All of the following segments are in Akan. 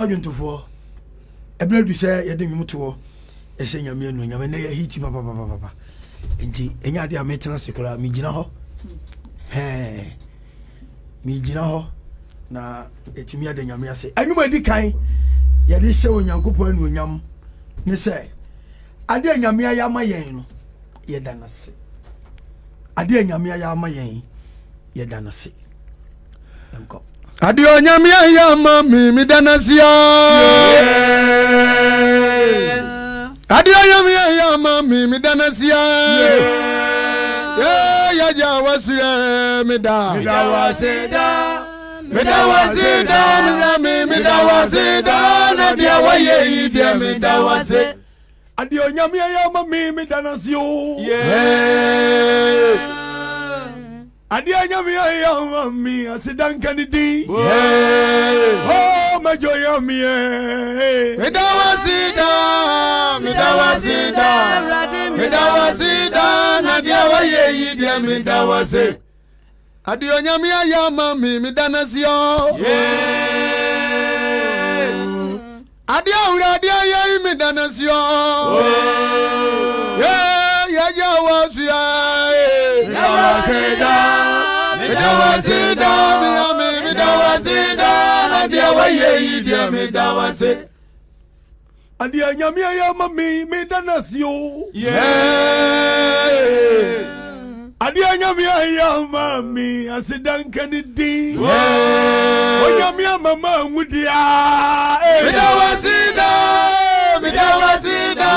adwuntofo ebla du say ye de nwuto e se nyame anu nyame na ye hiti papa enti enya de ametena sekura mi gina ho mi gina ho na etimi ade nyame ase anwuma di kan ye de se onyankopon anu nyam ne se ade nyame ya ma yen no ye da nase ade nyame ya ma yen ye da nase enko adi onyame ya ma mi danasia adi onyame ya ma mi danasia ya jawasire mi da na dia waye yi dia mi da wase adi onyame ya ma mi danasia adi anyame ya mami asidanka ni di oh majo ya mi midawasida na dia waye yi dia midawase adi onyame ya mami midanasio adi awura adi ya yi midanasio ya jawasida midawasida na dia waye yi dia midawase adi anyame ya mami midanasio adi anyame ya mami asidanka ni di onyame ya mama ngudia midawasida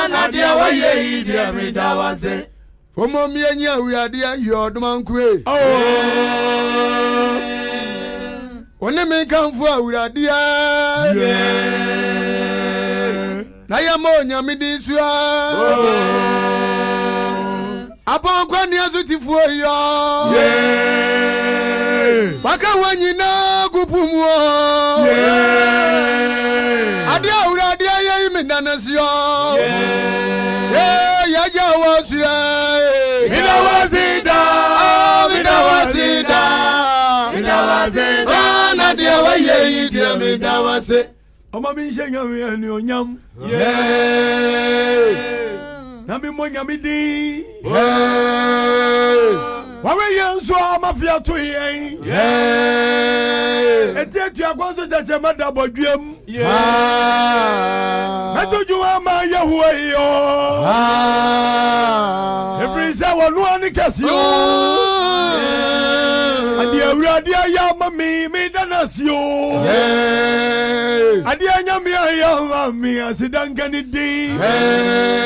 na dia waye yi dia midawase fomo mi anya awurade ayo domankwe one me kanfo awurade na ya mo nyame di su abon kwani azutifo yo baka wanyina gupumu ade awurade ayi minanasio ya jawasira midawasida na dia waye yi dia midawase oma mi nshenya we ni onyam na mi mo nyame di wawe yenso amafia to yen eti akwanso jache mada bodwem metuju ama yahuwa yo every say wonu ani kasio adi awurade ya mami mi danasio adi anyame ya mami asidanka ni di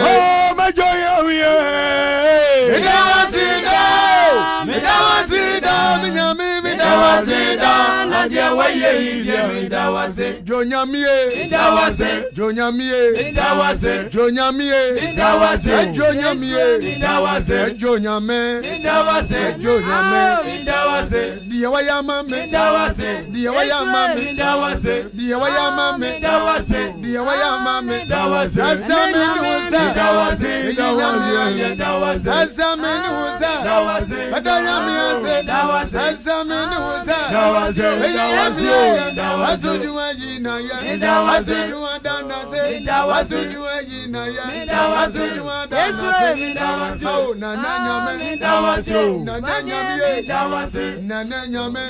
oh majo ya we midawasida minyame midawasida na dia waye yi dia midawase jonyamie midawase jonyamie midawase jonyamie midawase jonyamie midawase jonyame midawase jonyame midawase dia wayama midawase dia wayama midawase dia wayama midawase dia wayama midawase asame nuza midawase midawase asame nuza midawase adayami ase asame nuza midawase asujuwa jina ya asujuwa danase asujuwa jina ya asujuwa danase oh nananyame nananyame nananyame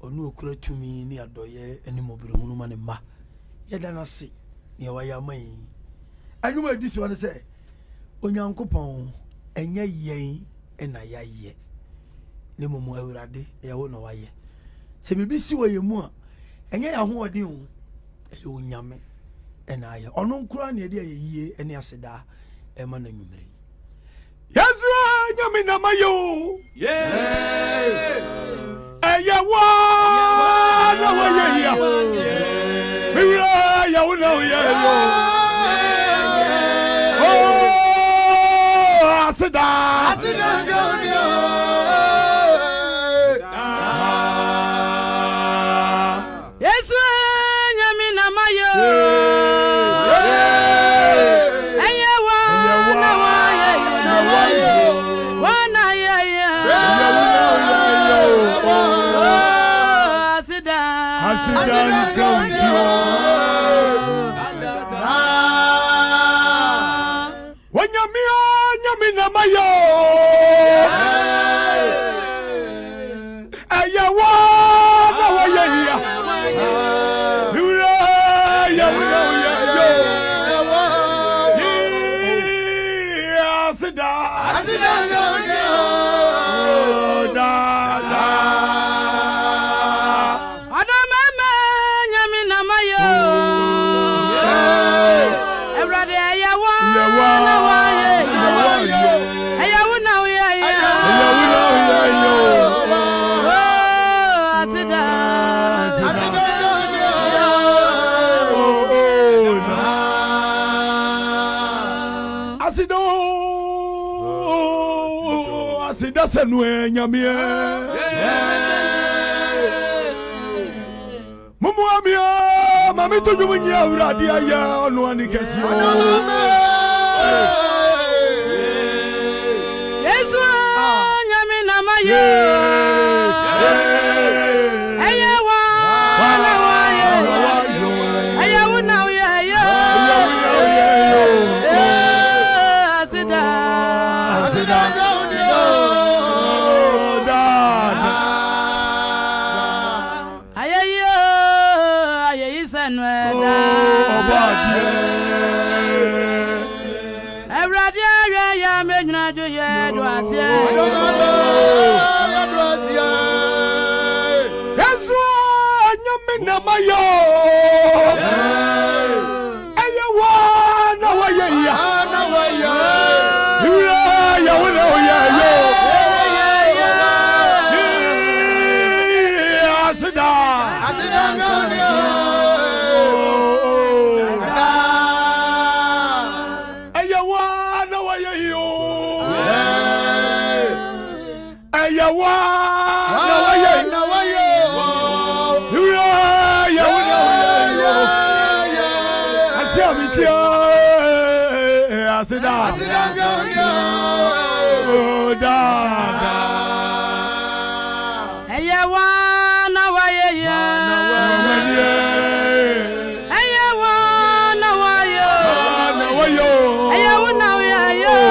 Onu okura tumi ni adoye eni mobire hunu mane ma yeda na se ne waya mai anuma disi wane se onyankopon enye yen ena yaye ne momu awurade ewo na waye se bibisi wo yemu a enye ya ho ode hu eye onyame ena aye ono nkura ne de ayeye ene aseda ema na nwumere Yesu nyame na mayo ya wa na wa ya mira ya una ya oh asida Yesu nyami na mayo ya wa na wa ya wa na ya Senwe nyamie mumu amia mami to nyumunya uradi aya ono ani kesi Yesu nyame na maye aya wa na wa ye aya wo na ye asida mitia asida Asidangonia da Eye wana waye Eye wana wayo Eye wana wayo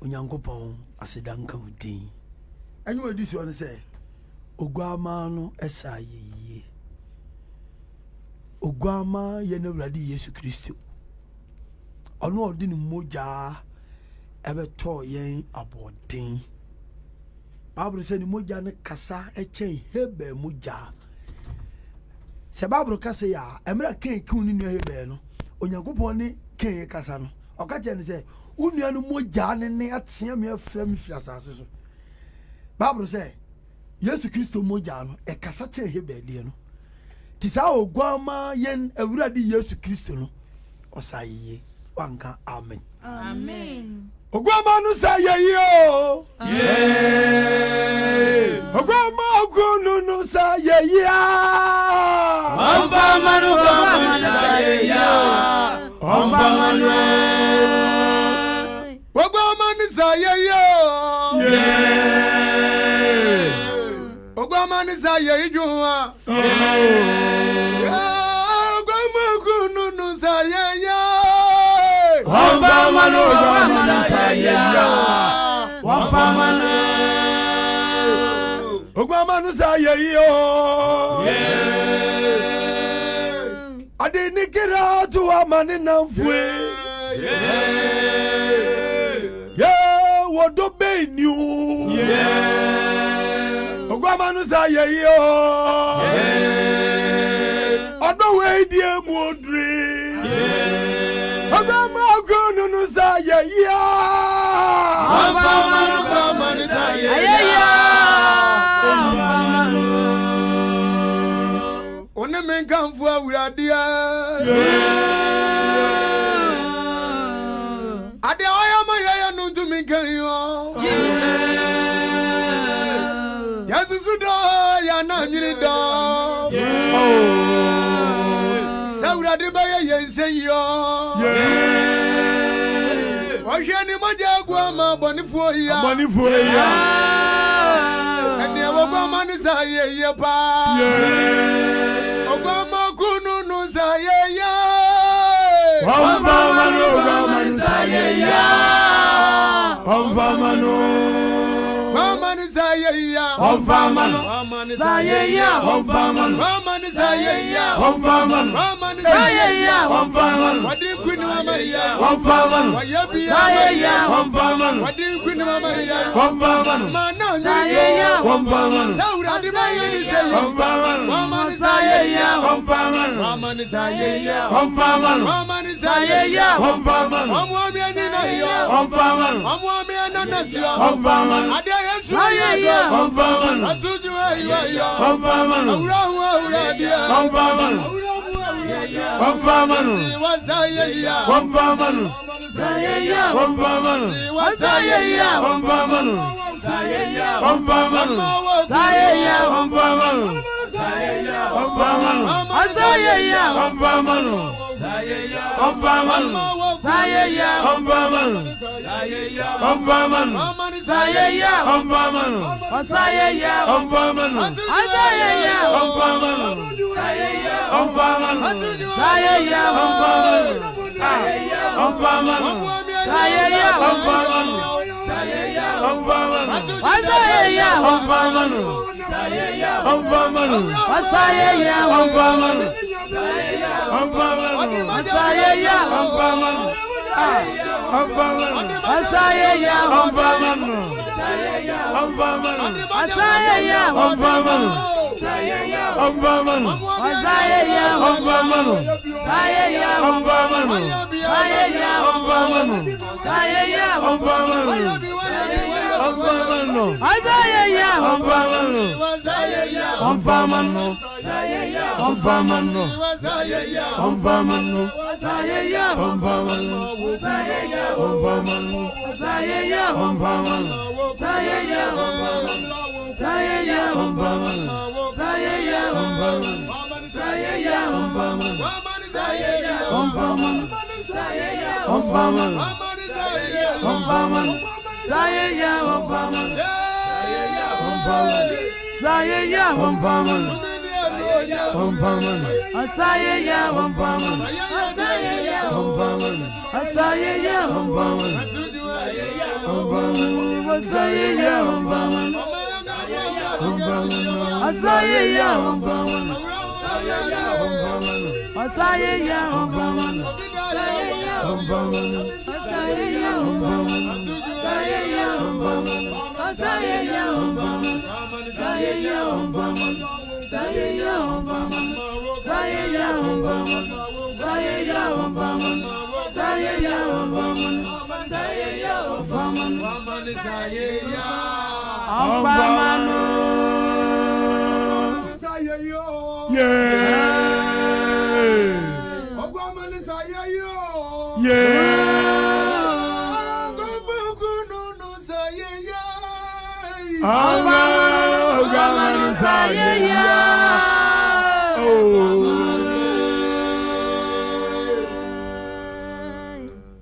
Onyankopon asidanka udin anyi wadi so ne se oguama no esa yeye oguama ye na Awurade Yesu Kristo ono odi ni moja ebeto yen abodin Bible say ni moja ne kasa echen hebe moja se Bible kasa ya emra ken kun ni hebe no Onyankopon ni ken kasa no okache ne se unua no moja ne atia me afram fiasase so Bible say Yesu Kristo moja no e kasa che hebedie no ti sa ogwama yen Awurade Yesu Kristo no osaye wanka amen Amen ogwama no saye yo yeah ogwama ogunu no saye ya Omfama no saye ya Omfama no Ogwama ni saye yo yeah Ogwama mani saye ijua Ogwama kununu saye ya Wafamanu Ogwamanu saye yo Ade nikira tu amani namfwe Wodo beniu Ogwamanu saye yo Odo wedie modri Ogwamanu kununu saye yo Ogwamanu saye ya One men come for Uradia Ade Oyama no to me can you Yasusudo ya na nyirido Saurade ba ye nseyo Ohwe ni moja gwa ma bonifo ya Ade ogwa ni saye ye pa Ogwama kununu saye ya Wafamanu saye ya Wafamanu saye ya Wafamanu saye ya Wafamanu saye ya Wafamanu saye ya Wafamanu Wadi kwini wa Maria Wafamanu Wayabi saye ya Wafamanu Wadi kwini wa Maria Wafamanu Mana saye ya Wafamanu Saurade ba ye saye Wafamanu saye ya Wafamanu saye ya Wafamanu saye ya Wafamanu Omwami anyina yo Wafamanu Omwami ananasio Wafamanu Ade Yesu saye ya Wafamanu Atuju ayo Wafamanu Uradia Wafamanu Wafamanu Wasaye ya Wafamanu saye ya Wafamanu Wasaye ya Wafamanu Wafamanu saye ya Wafamanu Wafamanu saye ya Wafamanu Wafamanu saye ya Wafamanu Wafamanu saye ya Wafamanu saye ya Wafamanu saye ya Wafamanu Wafamanu saye ya Wafamanu Wafamanu saye ya Wafamanu Wafamanu saye ya Wafamanu Wafamanu saye ya Wafamanu Wafamanu saye ya Wafamanu Wafamanu saye ya Wafamanu Wafamanu saye ya Wafamanu Wafamanu saye ya Wafamanu saye ya Wafamanu saye ya Wafamanu saye ya Wafamanu Wafamanu saye ya Wafamanu Wafamanu Wafamanu Wafamanu saye ya Wafamanu saye ya Wafamanu saye ya Wafamanu saye ya saye ya Wafamanu saye ya Wafamanu saye ya Wafamanu saye ya Wafamanu saye ya Wafamanu Wafamanu saye ya Wafamanu saye ya Wafamanu Wafamanu saye ya Wafamanu saye ya Wafamanu saye ya Wafamanu Wafamanu saye ya Wafamanu Wafamanu saye ya Wafamanu Wafamanu saye ya Wafamanu Wafamanu saye ya Wafamanu saye ya saye ya saye ya saye ya saye ya saye ya saye ya saye ya Wafamanu Yeah. Ogwamani saye yo Yeah. Ogwamani saye ya Wafamanu saye ya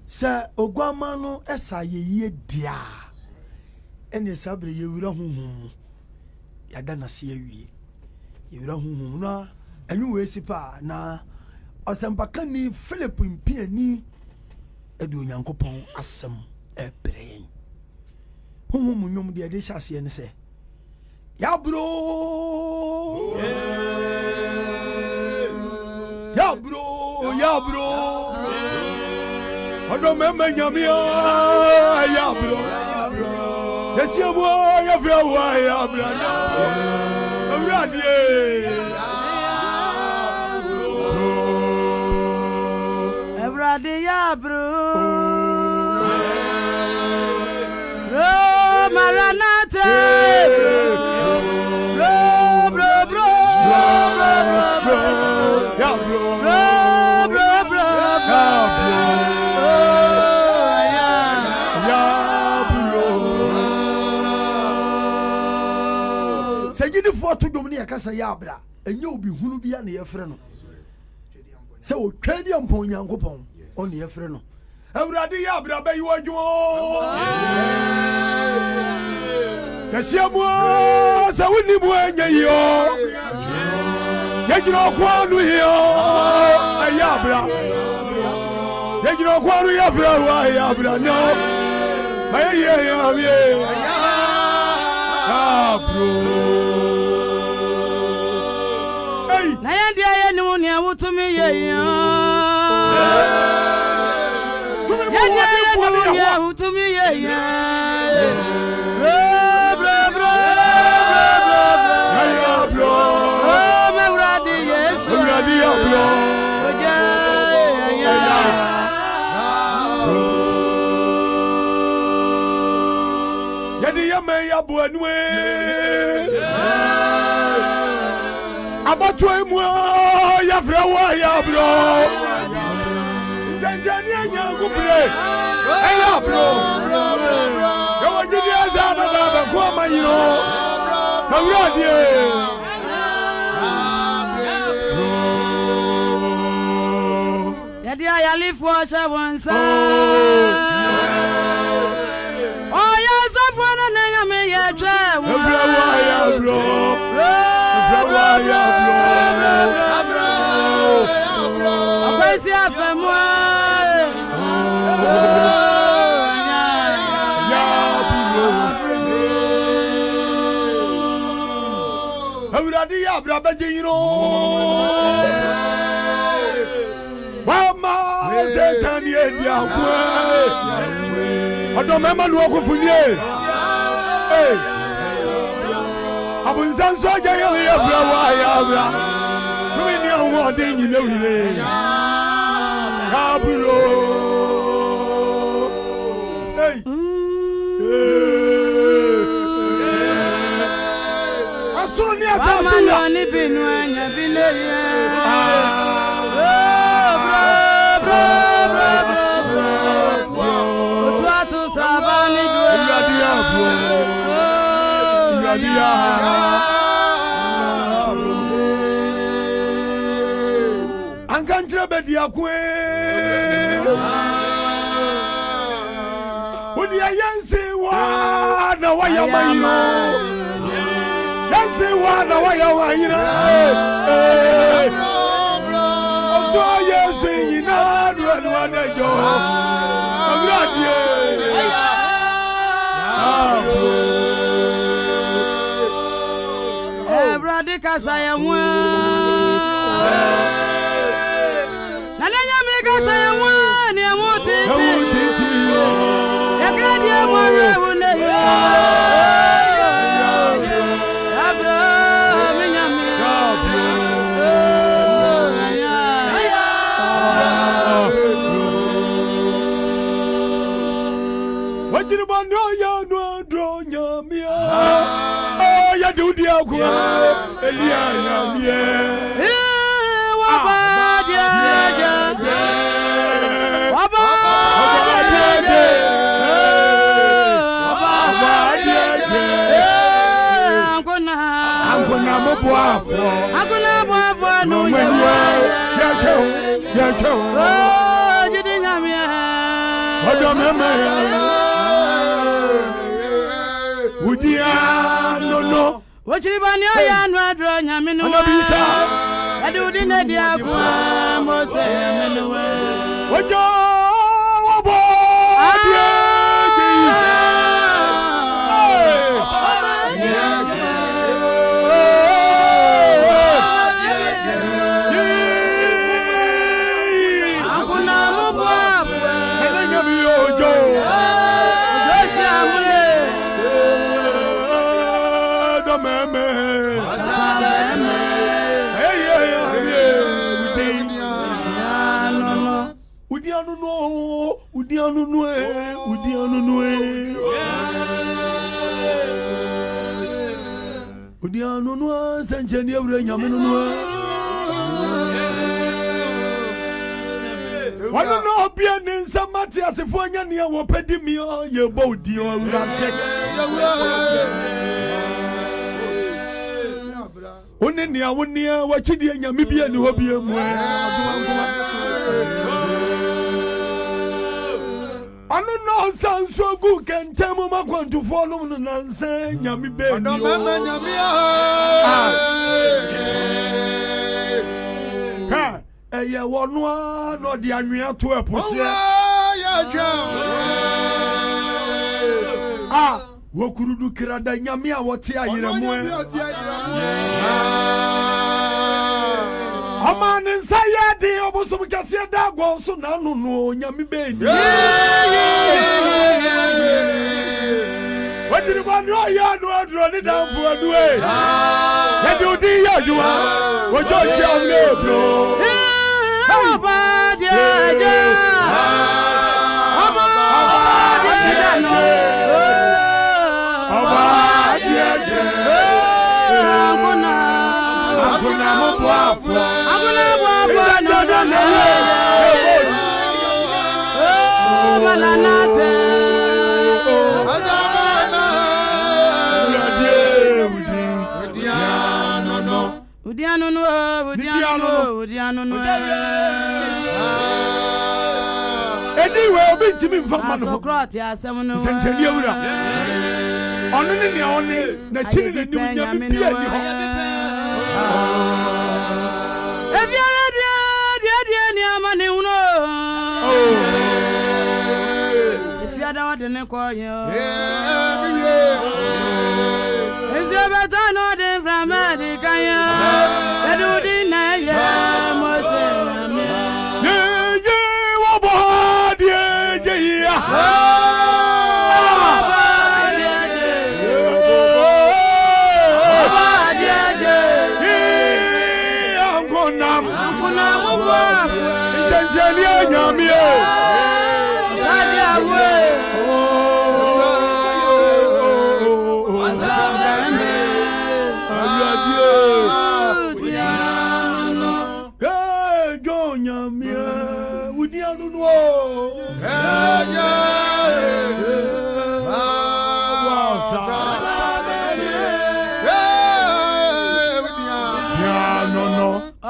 Sir Ogwamanu esa ye dia ene sabre ye wura honhom yada na se awie yewura huhu na anyu we sipa na osempaka ni Philip Mpiani edi Onyankopɔn asɛm ebrɛ huhu munyom de ade hyase ne sɛ ya bro odo mema nyamia ya bro yesiabo ya fwa ya bro awradie Ebrade ya bro Maranatha bro ya bro Segidi foto dom ne yakasa ya abra enye obi hunu bia ne yefre no se o twedi ampon Nyankopɔn on ne yefre no awurade ya abra bayi wadwo kasiamo sa woni bu anya yo yegyina kwa no yo ya abra yegyina kwa no ya fra wa ya abra no bayi ya bro na yandi aye ni woni awutumi ye ya yandi aye ni woni awutumi ye ya bro mewradi Yesu mewradi ya bro oja ya yadi yame ya buanwe abatu emu ya frawa ya bro senjani anya kupre ya bro yo wajidi azaba baba kwa mayiro mawradi yadi ayalifo shabonsa oya safona na yame yetre ya bro Akwesi afemwa awurade ya abra bajiro wama zetani edia kwa odo mema no okufunie abunzan soja ya abra wa ya abra tumi ni awon de nyine wile ya bro asoro ni asasi la ni binu anya bineya bro otuatu sabani do ya bro ankantre bedia kwe odi ayensi wa na waya mayino yansi wa na waya wayina oso ayensi yina do adejo agradie Ebrade kasa ya mwa Nanya me kasa ya mwa ni amutiti Ebrade ya mwa wune Abraham nyame wajiri bando ya no nyamia ya dudia kwa elia nyamie wabadia ankona moboafo no ya chew jidi nyamia odo meme udia no Ochiri bani oya no adro nyame no. Anabisa. Ade udi na dia kwa Mose nyame we. Ojo wabo. Udiano no sanjeni awre nyame no wano no obia ne nsamati asefo anya ne wo pedi mi ye bo udio awrade one ne awonia wachidi nyame bia ne ho bia mu anu no sanso gu kentemu makwantufo no no nanse nyame be ni o mama nyame ha eye wono no de anwea to epose ya dwa wokurudu kirada nyame a wote ayeremu Amani nsayadi obusumu kasiye dago so nanu no nyami beni Wajiri bani oya no adro ni danfu aduwe Yedi udi ya juwa Wajoshi awle bro Abadi aja Abadi aja no Abadi aja Akuna mwafu no do me oh balanate azamana udiano no ediwe obi ntimi mfama no Socrates asem no sencheni awura onu ne oni na chini ne nim nyame bia ni ho if you don't want to call you, it's your better not in from America. I do deny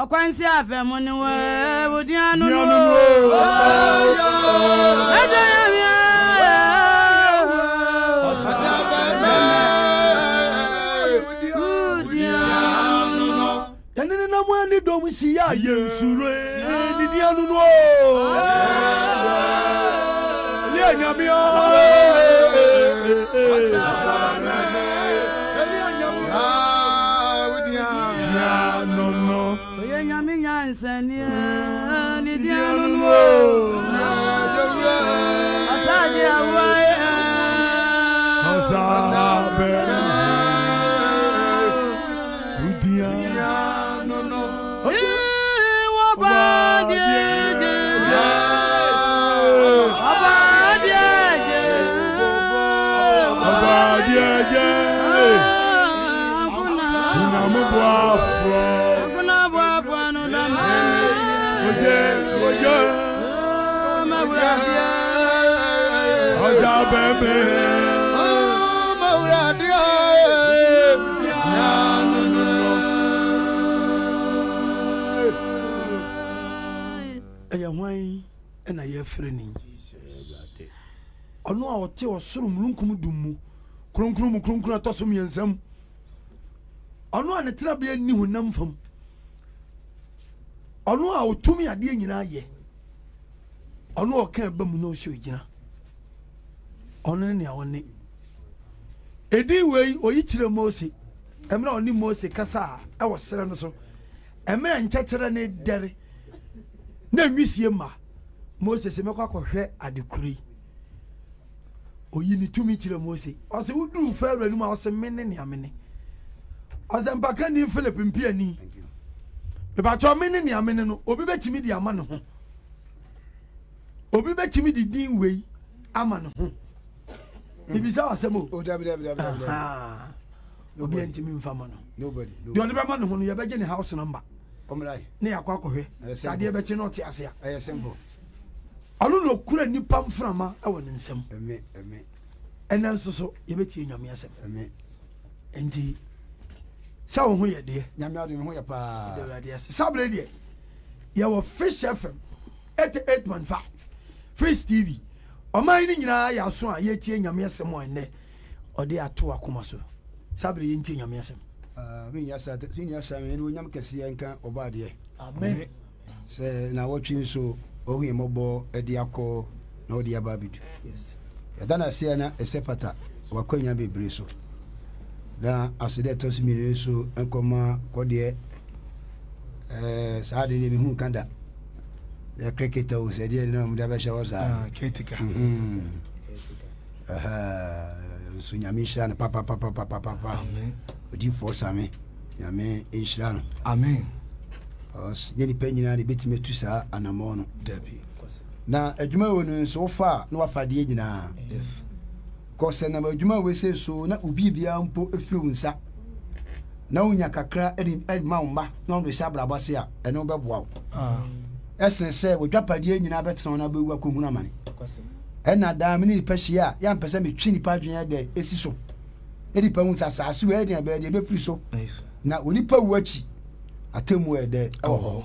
Kwansi afemu ni we udianu no edo yamia udianu no yanene na mwani dom si ya yensuro ni dianu no ni anyamia Sania ni dianu no ataje awai azabe udianu no ena ye freni ono a ote osoro mulunkum dumu kronkrum atosom yensam ɔno a ne trabea ni honam fam ɔno a ɔtumi adeɛ nyinaa yɛ ɔno ɔka ba mu na ɔhyɛ ogyina ɔno ne nea ɔne ɛdin wei ɔyi kyerɛ Mose ɛmmerɛ ɔne Mose kasa a ɛwɔ serɛ no so ɛmmerɛ nkyɛkyerɛ ne dɛre na nwisie ma Mose sɛ mɛkɔ akɔhwɛ adekoro yi oyi ne tumi kyerɛ Mose ɔsɛ woduru Farao anim a ɔsɛ mene nea mene ɔsɛ mpaka ni Philip mpiani bɛbɛkyɛ mene nea mene no obi bɛtumi de ama ne ho obi bɛtumi de din wei ama ne ho ibisa asɛm o obi ntimi mfa ma no nobody deɛ ɔde bɛma ne ho no yɛbɛgye ne house number ne yɛakɔ akɔhwɛ adeɛ bɛkye na ɔte ase a ɛyɛ simple ɔno na ɔkura nnipa mframa ɛwɔ ne nsɛm ɛmɛ ɛnɛ nso so yɛbɛtie Nyame asɛm ɛmɛ enti sɛ wo ho yɛ deɛ Nyame ade me ho yɛ paa awurade ase saa berɛ deɛ yɛwɔ Fish FM 88.5 Fish TV ɔman no nyinaa yɛ aso a yɛtie Nyame asɛm a ɛnnɛ ɔde ato akoma so saa berɛ yɛntie Nyame asɛm menya sa me ne onyam kɛseɛ nka ɔbaadeɛ amen sɛ na wɔtwe nso ɔhu yɛ mmɔbɔ de akɔ na ɔde aba abidu yɛda no aseɛ na ɛsɛ pata wakwanya bebree so na asede ɛtɔ so mmienu nso nkɔma kɔdeɛ saa de ne mehu nka da yɛ cricket o sɛ deɛ no mde bɛhyɛ wɔ saa so Nyame nhyira no papapapapapa odifoɔ same Nyame nhyira no amen nyɛ nipa nyinaa ne bɛtumi atu saa anammɔ no na adwuma wɔ no nso wofa na wafa deɛ nyinaa kɔsɛ nam adwuma wɔ sɛ so na obi biara mpo ɛfiri wo nsa na wonya kakra ma wo mma na ɔno hyɛ abrabɔ se a ɛne wobɛboa wo ɛsene sɛ wɔdwapadeɛ nyinaa bɛtena wo na bɛwu akɔhunu amane ɛna daa me ne nipa hyia a yɛmpɛ sɛ metwe nipa adwene dɛ ɛsi so nipa hu sɛ asase wɔ ɛdeɛ bɛɛ deɛ bɛfiri so na onipa wu akyi atemmu ɛdɛ ɛwɔ hɔ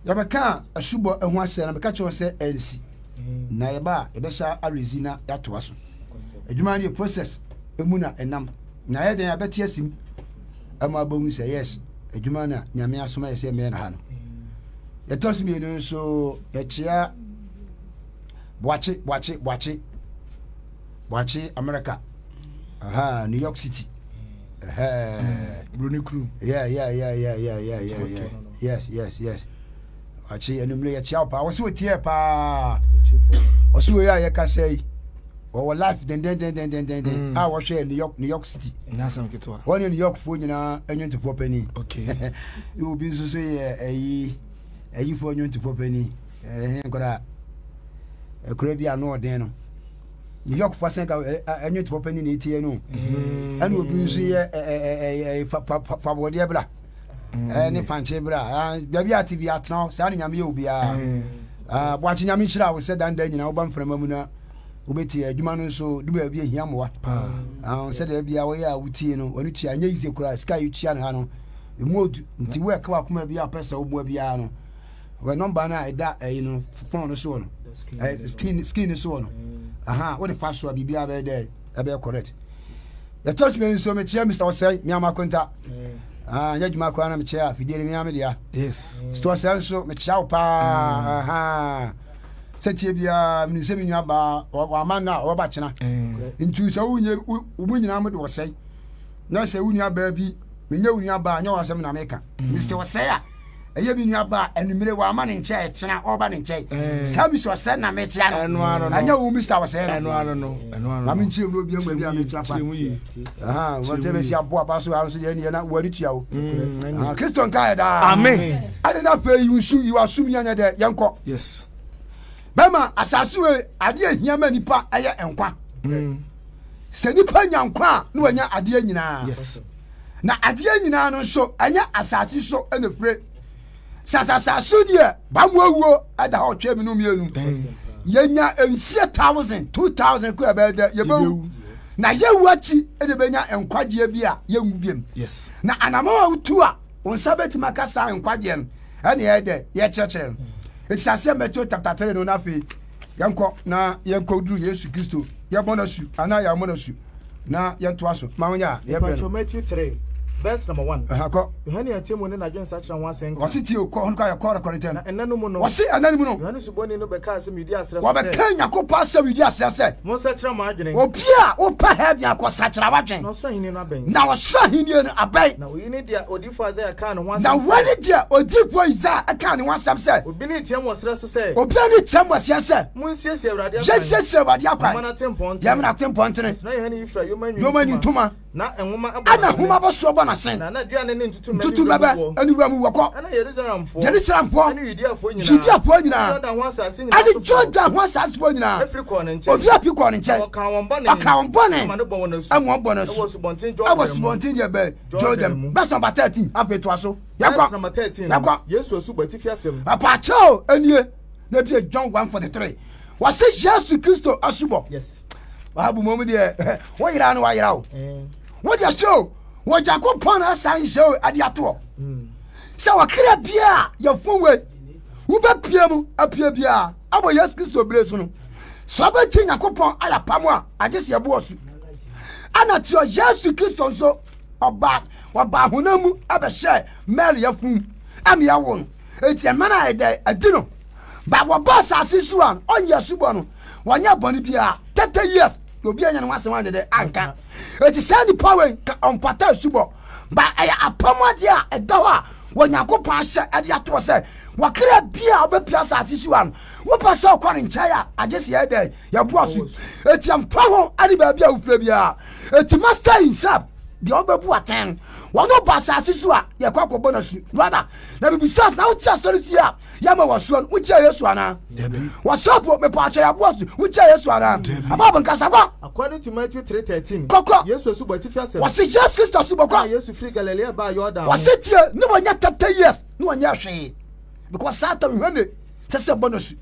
yɛbɛka asubɔ ɛho ahyɛ na bɛka kyerɛ sɛ ɛnsi na yɛba a yɛbɛhyɛ arezi na yɛatoa so adwuma no yɛ process ɛmu na ɛnam na yɛdɛn yɛbɛte asim ɛma abɛhu sɛ yes adwuma no a Nyame asoma yɛ sɛ mɛyɛ na ha no yɛtɔ so mmienu nso yɛkyea Boakye America New York City Bruni crew yes Boakye enumle ya chia pa wosi wotie pa wosi wo ya ka say wo life den a wo hwe New York City na sam ketwa wo New York fo nyina enwentofo pani okay you bi nso so ye ayi fo enwentofo pani nkora ekura bi ano ɔden no New York for senka enyo to papa ni na etie no ana obi nso ye fa bode bla ne fanche bla bia ati bi atena saa Nyame ye obi a Boakye Nyame hyira wo sɛ dan nyina wo ba mframa mu na wobɛtie adwuma no nso de ba bi ahia moa sɛ da bia wo ye a wutie no woni tua nya yize kura sky yutua no ha no emodu nti wo ka wakoma bi a pesa wo bo bia no we number na ida no phone no so no skin so no what the fast so bibia be there e be correct the touch me so me chia Mr. Osei me amakonta nya djuma kwa na me chia fidie me amede yes Mr. Osei so me chia pa setie bia me se me nwa ba wa ma na wo ba chena ntu so wunye nyina mo de Osei na se wunya ba bi me nya wunya ba nya wasem na meka Mr. Osei a eye bi nua ba enumere wa ma ne nche chena oba ne nche sta mi so se na me chia no anya wo Mr. Osei no ma me nche no bi am bi am chia pa wo se be si abo aba so aso de ne na wari tua wo Christian kai da amen ade na fe you assume nya de yenko yes bema asase we ade ahia ma nipa eye enkwa se nipa nya nkwa na wanya ade nyina yes na ade nyina no so anya asase so ene fre sasa sudie ba mu awuo ada ho twa minu mienu yenya 1000 ko abeda yebewu na yewu achi ede benya enkwaje bi a yenwu biem yes na anama utu a onsabeti makasa enkwaje no ene ede ye chechire esase Matthew chapter 3 no na fe yanko duru Yesu Kristo ye bonasu ana ya monasu na yento aso ma wonya ye Matthew 3 verse number 1. Yohane atiemu ne na dwen sa kira ho asen ko wasi ti o ko honka ya ko record na enanu mu no wasi enanu mu no Yohane suboni no be ka asem yidi asere wa be kan Yakobon asem yidi asere se mo sa kira mo adwene obi a o pa ha bia ko sa kira wadwen na so hini no aben na wo so hini no aben na oyi ne dia odifo Isaiah ka ne ho asem na wani dia odifo Isaiah aka ne ho asem se obi ne tiam wo sere so se obi ne tiam wo se se mo nsiesie awrade akwa nsiesie awrade akwa mana temponte ya mana temponte ne na Yohane ifra yomani ntuma na enwoma ana huma bo so bo na sen na duane ne ntutu mebe ani wa mu wako ana Jerusalemfo ana Yudeafo nyina Yudeafo nyina Jordan ho asase nyina ani Jordan ho asase bo nyina efri ko ne nche obi api ko ne nche aka won bone ma ne bo wona su amwo bo na su awo subontin je be Jordan verse number 13 apeto aso yakwa verse number 13 yakwa Yesu asubati fi asem papa chao anie na bi John 1:43 wase Yesu Kristo asubo yes wabu momu de wo yira no wa yira o wo de show wo Jakobon asan show ade ato se wa kira bia ya fonwe wo ba pia mu apia bia abo Yesu Kristo bresu no so ba ti Jakobon aya pamo a age se ebo osu ana ti o Yesu Kristo so oba honamu abehye Mary ya fun am ya won eti mana ede adino ba wo boss asisu an onye subo no wanya boni bia 30 years obi anya no wase wan de anka eti send power on pata subo ba aya apamode a edo a Yakobon ahye ade ato se wakira bia obepia asisu an wo pasa okwane nchaya agese ya de ya buasu eti ampa ho ade ba bia ufre bia eti master himself the obebu aten wono basa asisu a ye kwakobo na su rather na bibisas na uti asori tia ya ma wasu uche Yesu ana wasapo me pa cha ya bosu uche Yesu ana ababa nkasa kwa according to Matthew 3:13 koko Yesu asubati fi asem wasi Jesus Christ asubakwa Yesu free Galilea ba Jordan wasi tie ni wonya 30 years ni wonya hwe because Satan hwene sese bonus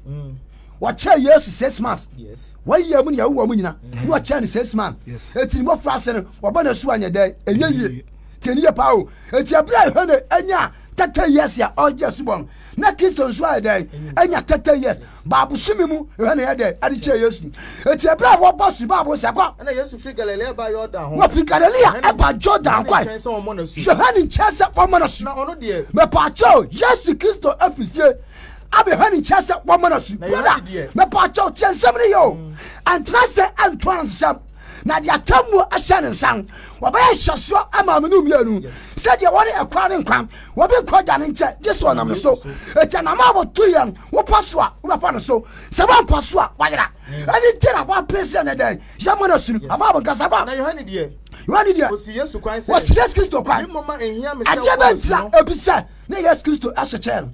wacha Yesu 6 months yes why ya mu ya wo mu nyina ni wacha ni 6 months eti ni mo frase no wabana su anya de enye yie teniye pa o eti abia hwene anya 30 years ya oje subon na Kristo nso ade anya 30 years babu sumi mu hwene ya de ade che Yesu eti abia wo boss babu sakwa na Yesu free Galilea ba Jordan ho wo free Galilea e ba Jordan kwa Yohane chese pomana su na ono de me pa cho Yesu Kristo afisie abe hani chese pomana su me pa cho tiensem ne yo antra se Antoine sam na dia tamu ahye nsan wo ba hyeso ama me no mianu se dia woni ekwa ne nkwan wo be kwaja ne nche this one am so etia na ma bo tuyan wo paso a wo pa no so se ba paso a wa yira ani tira ba pese ne den jamana sunu ama bo kasa ba na Yohane die osi Yesu kwan se osi Yesu Kristo kwan mama ehia me se atia bentia ebisa ne Yesu Kristo asochel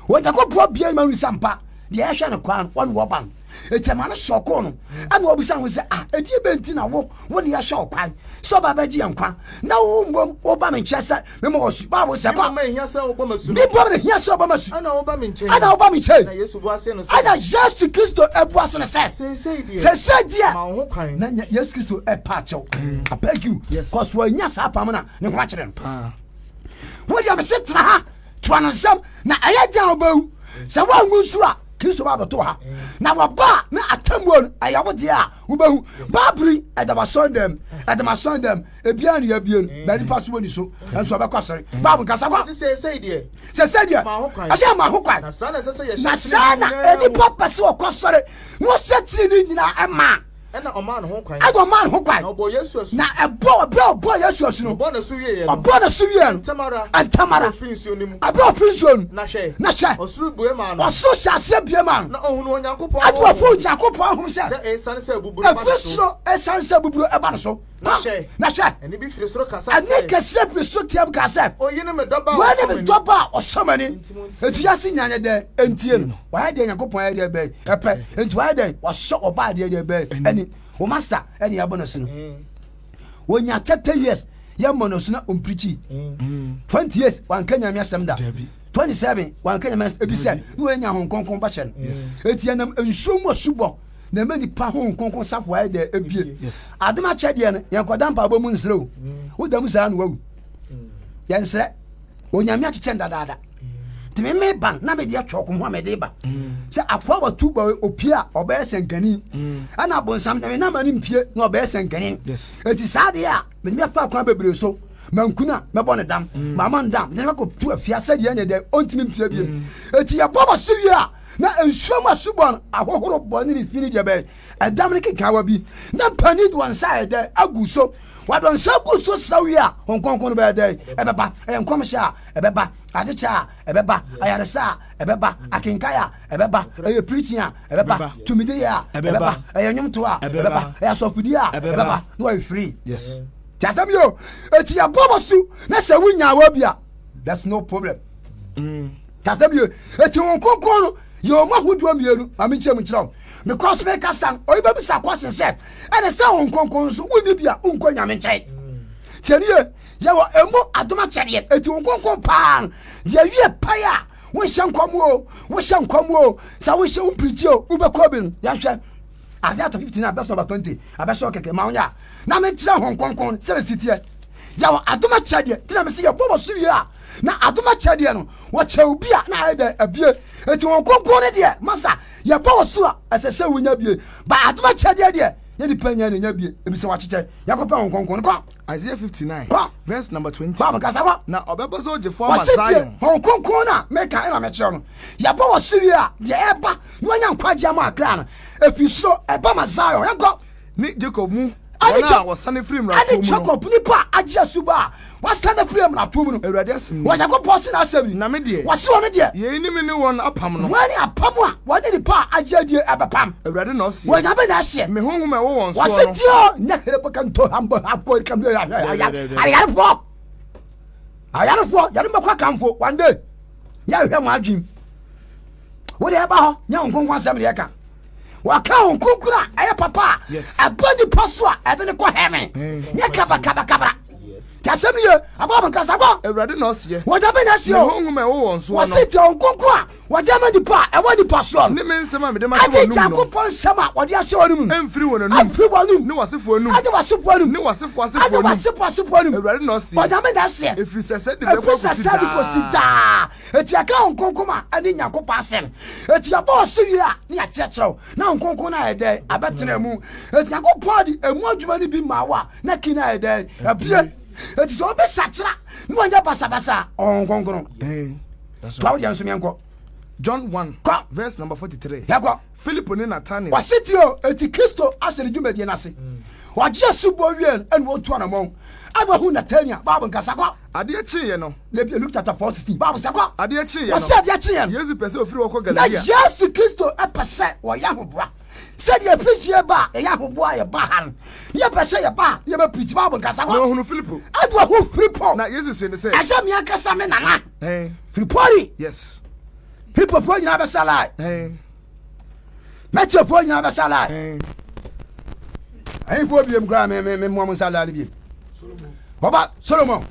wo Jakobon bia ma nsampa dia ehwe ne kwan won wo ban etemane soko no ana obisa ho se edi benti na wo ne ya hwe okwan so baba gi yankwa na wo mbom wo ba me nchese me mo osu ba wo se kwa mama ehia se wo ba masu ni bo ne ehia se wo ba masu ana wo ba me nche na Yesu bo ase no se ana Yesu Kristo ebu ase no se se dia ma ho kwan na Yesu Kristo e pa chew I beg you cause wo nya sa pa na ne ho akere no wo dia me se tra ha to ansam na aya dia obawu se wo ngunsu a Kristo ba beto ha na waba na atamuon ayawo de a wobahu babri edaba sondem ebia ne abien na nipa so woni so enso be kwasere babu kasa kwa se die asha ma ho kwa na sana edipa pese wo kwasere no setiri ni nyina ema ena oman ho kwan na obo Yesu asu na ebo Yesu asu no obo na suwie antamara prince onimu abo prince on na hwe osuru bue ma no oso hyase bie ma na ohunu Onyankopon ado po Onyankopon ho se esane se buburu ba so esane se buburu e ba so na hwe eni bi firi soro kasa ani kese bi so tiam kasa oyine me doba osomani etu yase nyanye de entie no wa de Onyankopon ya de be epe entu wa de waso oba de be o master eni ya bonus no wonya 30 years ya bonus na omprichi 20 years wan kanya mi asem da 27 wan kanya mi ebisa no wonya honkonkon ba hye eti anam ensumu subo na mani pa honkonkon safo ya de ebie adoma chede ne yankoda mpa bo mu nsrew wo da mu sa no wawu ya nsre wonya mi acheche ndadada me ban na me dia twoko ho me de ba se apo wa tuba opia oba senkani ana bonsam na me na mani mpie na oba senkani eti sade a me me fa kwa bebre so mankuna mebo ne dam mama ndam je ko pu afia said ye de ontimi mpia bi eti ya bobo sewia na ensuam asubon ahohoro boni ni fini de be edam ne kekawa bi na pani do side de aguso wadon saguso sawia honkonkon be de ebeba enkomsha ebeba adecha ebeba ayaresa ebeba akinkaya ebeba preaching ebeba tumideya ebeba nyumtoa ebeba asofudia ebeba no free Yes. Jasamio eti ya bobosu na se wunya wabia that's no problem. Jasamio eti honkonkon yo mahudu amienu amiche mchiro because me kasan oyiba bisa kwase se ene se honkonkon so woni bia unko nyame nche tianie yawo emu adoma kyere eti honkonkon pan dia wie paya wo hyankwamo sa wo hye umprichio ubekobin ya hwe Azia 15 na best number 20 abeso keke maunya na me kyere honkonkon se sitie yawo adoma kyere tina me se ye bobo so wie a na adoma kyere no wo kye obi a na ebe abie eti honkonkon ne de masa ye bobo so a asese wunya bie ba adoma kyere de ye di panya ne nya bie ebi se wa kyeche yakopa honkonkon ko Isaiah 59 verse number 20. Baba kasaba Na obebo so je form Zion. honkonkon na meka ina me kyere no ye bobo so wie a de eba no nya nkwaje ma akra no efi so eba ma Zion yanko Ni Jacob mu Wana was sunny frame right. Ani Jacob nipa agia suba. Was stand up frame na tomu no. Ewurade asem. Wa Jacob posi na asem. Na me de. Wasi won de. Ye ni me ne won apam no. Wani apam a wa de nipa agia die abapam. Ewurade na osi. Wa jabe na ahye. Me honhom e wo won so no. Wasi dio nya here baka nto hambo hapo kam ya. Ayare fo. Ayare fo, yare makwa kamfo one day. Ya hwe mo adwim. Wo de eba ho, nya nkonkon asem de ka. Waka honkonkura aya papa abani paswa edene ko heaven nya kaba tasem ye ababa kasa ko Ewurade na osie woda be na sie o honhom e wo won so no wasiti honkonkura woda mani pa e wani paswa ne me nsem a me de ma se wonum no ati jakopon sama wode ase wonum emfiri wonum emfiri wonum ne wasefo wonum ade wasefo wonum ne wasefo ade wasefo wonum Ewurade na osie woda me na sie efiri sese de be ko sida eti aka honkonkoma ani nyakopa asem eti aba osewi a ne akyekyerew na honkonkon na ede abetena mu eti yakopɔ di emu adwuma ni bi mawa na kina ede abie eti so be sakyera ne wanya basabasa honkonkon that's right so mienko John 1 verse number 43 yakɔ Philip ni Nathaniel wasitio eti Kristo asere dwumadi na se wagye subo wien ene wotu anamon abahu Nathaniel babu nkasa kɔ ade chiye no lebi Luke chapter 4:16 babu sakɔ ade chiye no wase ade chiye no Yesu pese ofiri woko na Galilea Yesu Kristo epese wo ya hoboa said ye preach ye ba e ya hoboa ye ba han ye pese ye ba ye be preach babu nkasa no kɔ hunu Philip adwa hu Filipo na Yesu se ne se asha mi akasa me nana Filipori yes Filipo po nyina be salai Matthew po nyina be salai ayi po biem gra me mo salai biem Baba Solomon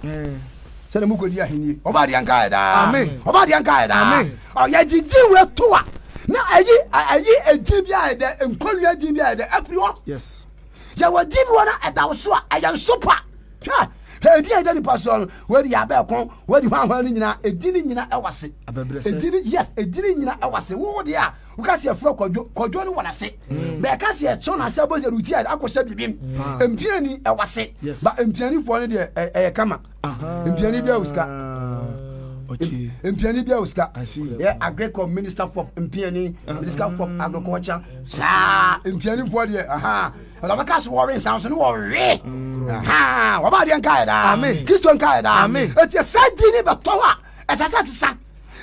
sɛ mu kodi ahini oba de anka eda amen oba de anka eda amen o ya jiji we toa na ayi edi bia eda enkonwa di bia eda afri yes ya wadi bi wona eda wo so ayan sopa ha edi eda ni paso we di abe kon we di hwan ni nyina edi ni nyina ewase edi ni yes edi ni nyina ewase wo de a wo ka se afro kodwo ni wona se be ka se e chona se bo se ruti akosha bibim empiani ewase ba empiani fo ni de kama empiani bia uska okay empiani bia uska I see yeah agricul minister for empiani minister for agriculture sa empiani fo de ala baka so worry sound so no worry wo ba de nka da amen Kristo nka da amen eti sadi ni betowa etasa tsa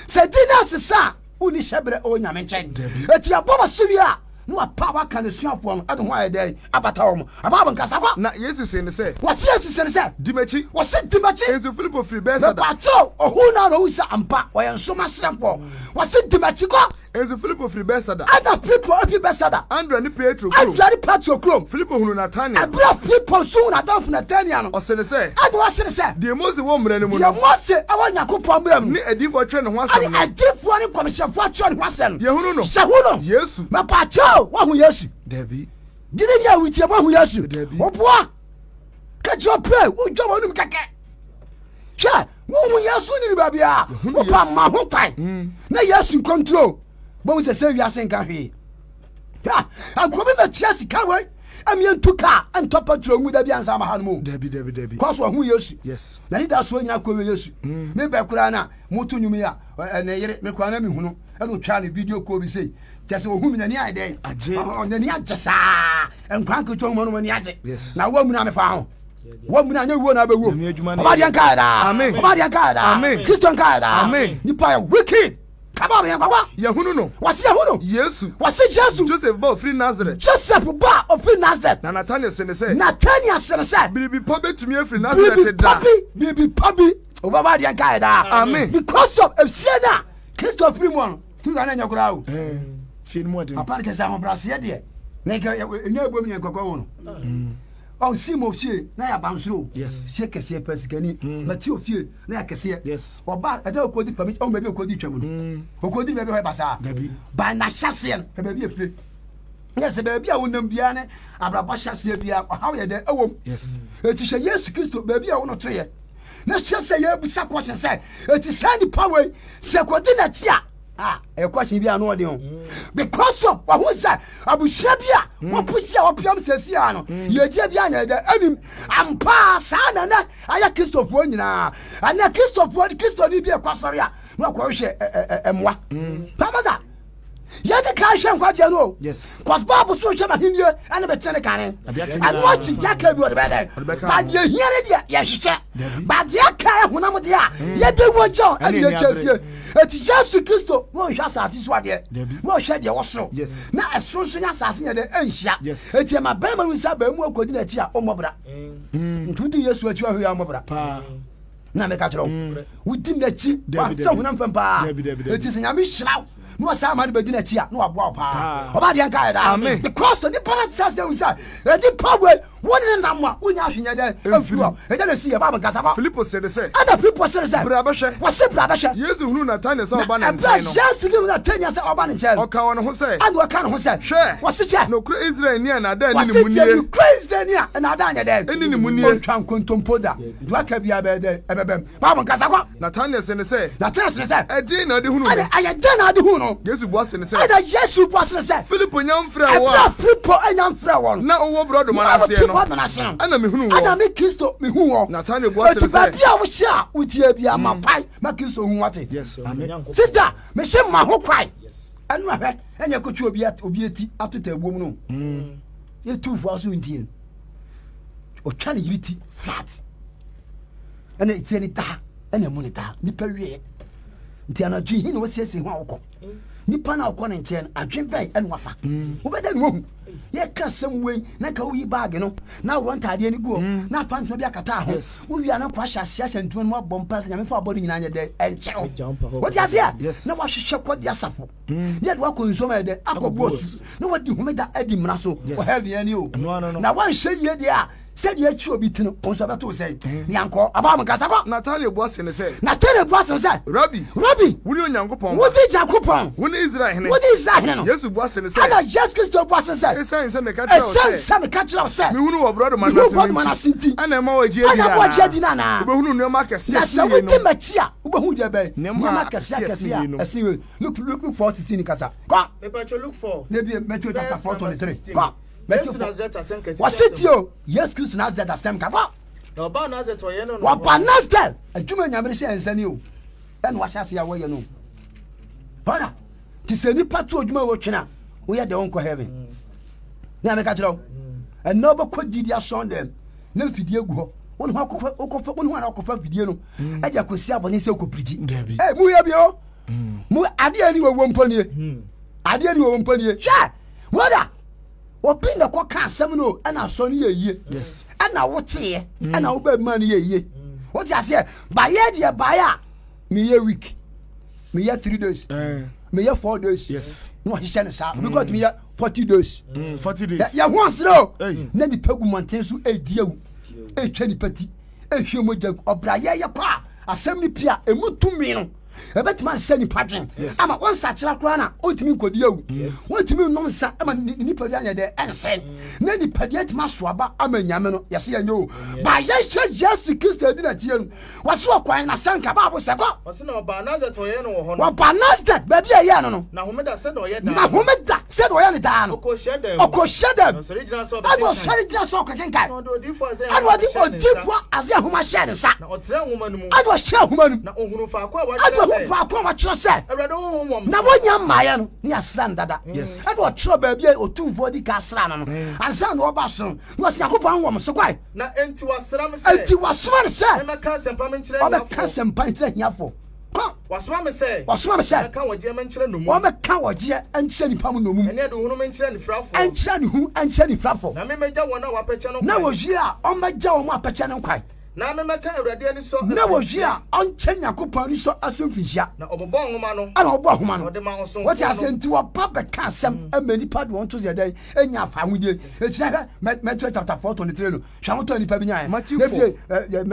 sadi na sesa uni shebre o nyame nchen eti aboba subia no power kan suafo no ade ho ayede abata wo ababa nkasa kwa na Yesu se ne se wasi Yesu se ne se dimachi wasi dimachi enzo Philip free besa da pacho ohuna no usa ampa wayanso masrempo wasi dimachi kwa enzo Philip free besa da other people opi besa da Andrew ni Petro Andrew ni Petro krom Philip hunu Nathaniel abra people so na dan Nathaniel no o se ne se ade wasi ne se de Mose wo mra ne mu no de Mose awa yakopɔ mra mu ni adifo twe ne ho asem no adifo ni komishafo atwe ne ho asem ye hunu no shahuno Yesu ma pacho wa hu Yesu David didi ya witie ma hu Yesu oboa ka jo pray wo jo wonum keke hwe wo hu Yesu ni ba bia wo pa ma ho pai na Yesu control bo mo se wi ase nka hwe ha agrobe ma tia sika we amien tuka ento patro mu da bi ansa ma hanmo Debi. cause hu Yesu Yes. na ni da so nyina ko Yesu me be kura na mutu nyumi ya na yere me kura na mi hunu e no twa ne video ko bi sei jese wo hu mi na ni ade na ni ajesa enkwan ko to mo no ni aje na wo mu na me fa ho wo mu na nya wo na be wo oba dia nka da oba dia nka da Christian nka da ni pa ya wicked kaba me kwa ya hunu no wase ya hunu Yesu wase Yesu Joseph ba free Nazareth Joseph ba of Nazareth na Nathaniel se sene se bibi pa betumi afri Nazareth da bibi pabi oba dia nka da amen because of efsiena Christian free mo tu ga na nya kura o fin mo de papa ke sa ho brase de na ke nya ebom nya kokwa wo no on simo fie na ya bansuro yes she kese pesikani mati ofie na ya kese yes oba ade okodi permit o mebi okodi twam no okodi mebi ho basa ba na hyase e mebi efire yes bebi a wonam bia ne abraba hyase bia how ye de ewom yes eti hye Yesu Kristo bebi a wono to ye na hyase ye busa kwose se eti send power se kodi na chia a question bi anu ode o because of who say abusia bia wo pusia wo piam sesia no ye tie bia nya de anim ampa sa na na aya Christopher nyina ana Christopher ni bia kwasori a no kwa hwe emwa pamaza ye de ka hwe nkwa je no yes cause Bible so hwe ma hinie ana betene kane and watch ya ka bi o de bede ba ye hiere dia ye hwehwe ba de ka ehunam de a ye be wo jo ani ye chesie eti Jesus Kristo wo hwa asase so ade wo hwa de wo soro na esonso nya asase ye de anhia eti ma ba ma wisa ba mu akodi na chi a omobra ntuti Yesu achi ahwe omobra na me ka tro wudi na chi wa sa hunam pampa eti se nya me hiraw no sa ma de bedi na chi a no aboa pa oba de nka da the cross the planet says that we say the power one na mo unya hwenya de afuro e de na si ya ba kasa ba Philip said the say other people say bra ba hwe what say bra ba hwe Yesu hunu Nathaniel say oba na nchen no Yesu hunu Nathaniel say oba na nchen o ka won ho say and o ka no ho say hwe what say che no kura Israel ni na da ni mu nie what say ni na da nya de eni ni mu nie o twan kontompo da do aka bia be de ebebem ba kasa kwa Nathaniel say Nathaniel say e din na de hunu no aya din na de hunu Yesu bo say ada Yesu bo say Philip nyam fra wo a Philip nyam fra wo na owo brodo manase no ana me hunu wo ana me Kristo me hu wo Nathaniel bo say ba bia wo hia wotie bia ma pai ma Kristo hu wate yes amen sister me se ma ho kwai anu ahwe enya kotwe obi eti atota ebuom no ye tu fu aso ndin o twa ne yiriti flat ana itieni ta ana monita ni pawie nti ana dwi hin wo siesie ho awoko nipa na akọ ne nchen adwen bai enu afa wo beda ne wo ye ka sem we na ka wo yi bag no na wo ntade ni go na pant no bi akata ho wo wi ana kwa hya ntuma no abompa sa nyame fa abodi nyina nya de enche wo ti ase na wo hwehwe kọ dia safo ne de wo konsoma de akọbosu na wo di humeda adi mra so wo held ye ni o na wo hye ye de a said ye chu obi tino on so beto say nyanko aba kasa ko Nathaniel bo say Nathaniel bo say Rabbi woni onyankopon wo di jakopon woni Israel wo di Israel no Yesu bo say ada Jesus Christ bo say esan me ka tell say me hunu wo brodo manase ana ma wa ji na wo hunu no ma kese na wo di machia wo hunu je be no ma kese asi look for 16 kasa ko me pa look for na bi Matthew chapter 4:23 ko What's it you? Yes, Christ Nazareth the same kaba. No ba Nazareth o ye no. Wa ba Nazareth. Adwuma nyame hye ensani o. En wa hyase ya wo ye no. Bana. Ti se nipa to adwuma wo twena. Wo ye de wonko heaven. Na me ka tro. En no ba kodidi ason dem. Na fidie gu ho. Won ho akofo won ho na akofo fidie no. E de akosi abone se okopiriji. Eh mu ye bi o. Mu ade ani wo mpanie. Ade ani wo mpanie. Hwe. Woda. Obi na kwa ka asem no ana so no ye yes ana wote ana wo ba ma no ye wote ase ba ye de ba ya me ye week me ye 3 days me ye 4 days yes no hye ne sa because me ye 40 days 40 days ya ho asro na ni pagu monten so ediawu e twa ni pati e hwe moja obra ye kwa asem ni pia emutumi no ebetima sani padwen ama wonsa kira kura na ontimi nkodi awu wontimi nonsa ama ni padi anya de ensen na ni padi atima soaba ama nyame no yese ya nyo ba ye hye Jesus Kristo adi na tie no waso okwan na sanka ba bo seko wase na ba Nazareth o ye no ho no wa ba Nazareth ba bia ye no na homeda se na o ye da na homeda said why are down Oko share them. oko share them So regional so. I was sorry just so ken kai No do for say. I was the deep one as ya huma share nsa Na otre woman mu. I was share huma nu Na ohunu fa kwa wa. I was fa kwa wa kiro say Ewrade ohun wom. na wonya mmaye no ne asan dada Yes. I was kiro ba bia otumfo di ka sra no ansan no ba so no se yakopon wom so kwai Na enti wasra me say. enti wasoma ne say Na ka sempa me nkyere. oba ka sempa nkyere hiafo Wasma me say. wasoma me say Ka waje me nkyere no mu. oba ka woje enkyere nipa mu no mu Ene de ohunu me nkyere ni frafo. enkyere ne hu enkyere ne platform Na me meja wona wa peche no. na wohwie a ɔmɛgya wɔn apɛkyɛ ne nkwan Na me meka Ewrade ani so. na wohwie a ɔnkyɛ nyankopɔn ni so aso mfinhyia Na obobɔ nhoma no. ana ɔbɔ ahoma no Ɔde ma oso. wɔte ase nti wɔba bɛka asɛm ama nipa de wɔn to sɛ dɛn ɛnya afa ahodie ɛkyina hwɛ Matthew chapter 4:23 no hwɛ ahotɔ nipa bi nyaɛ Matthew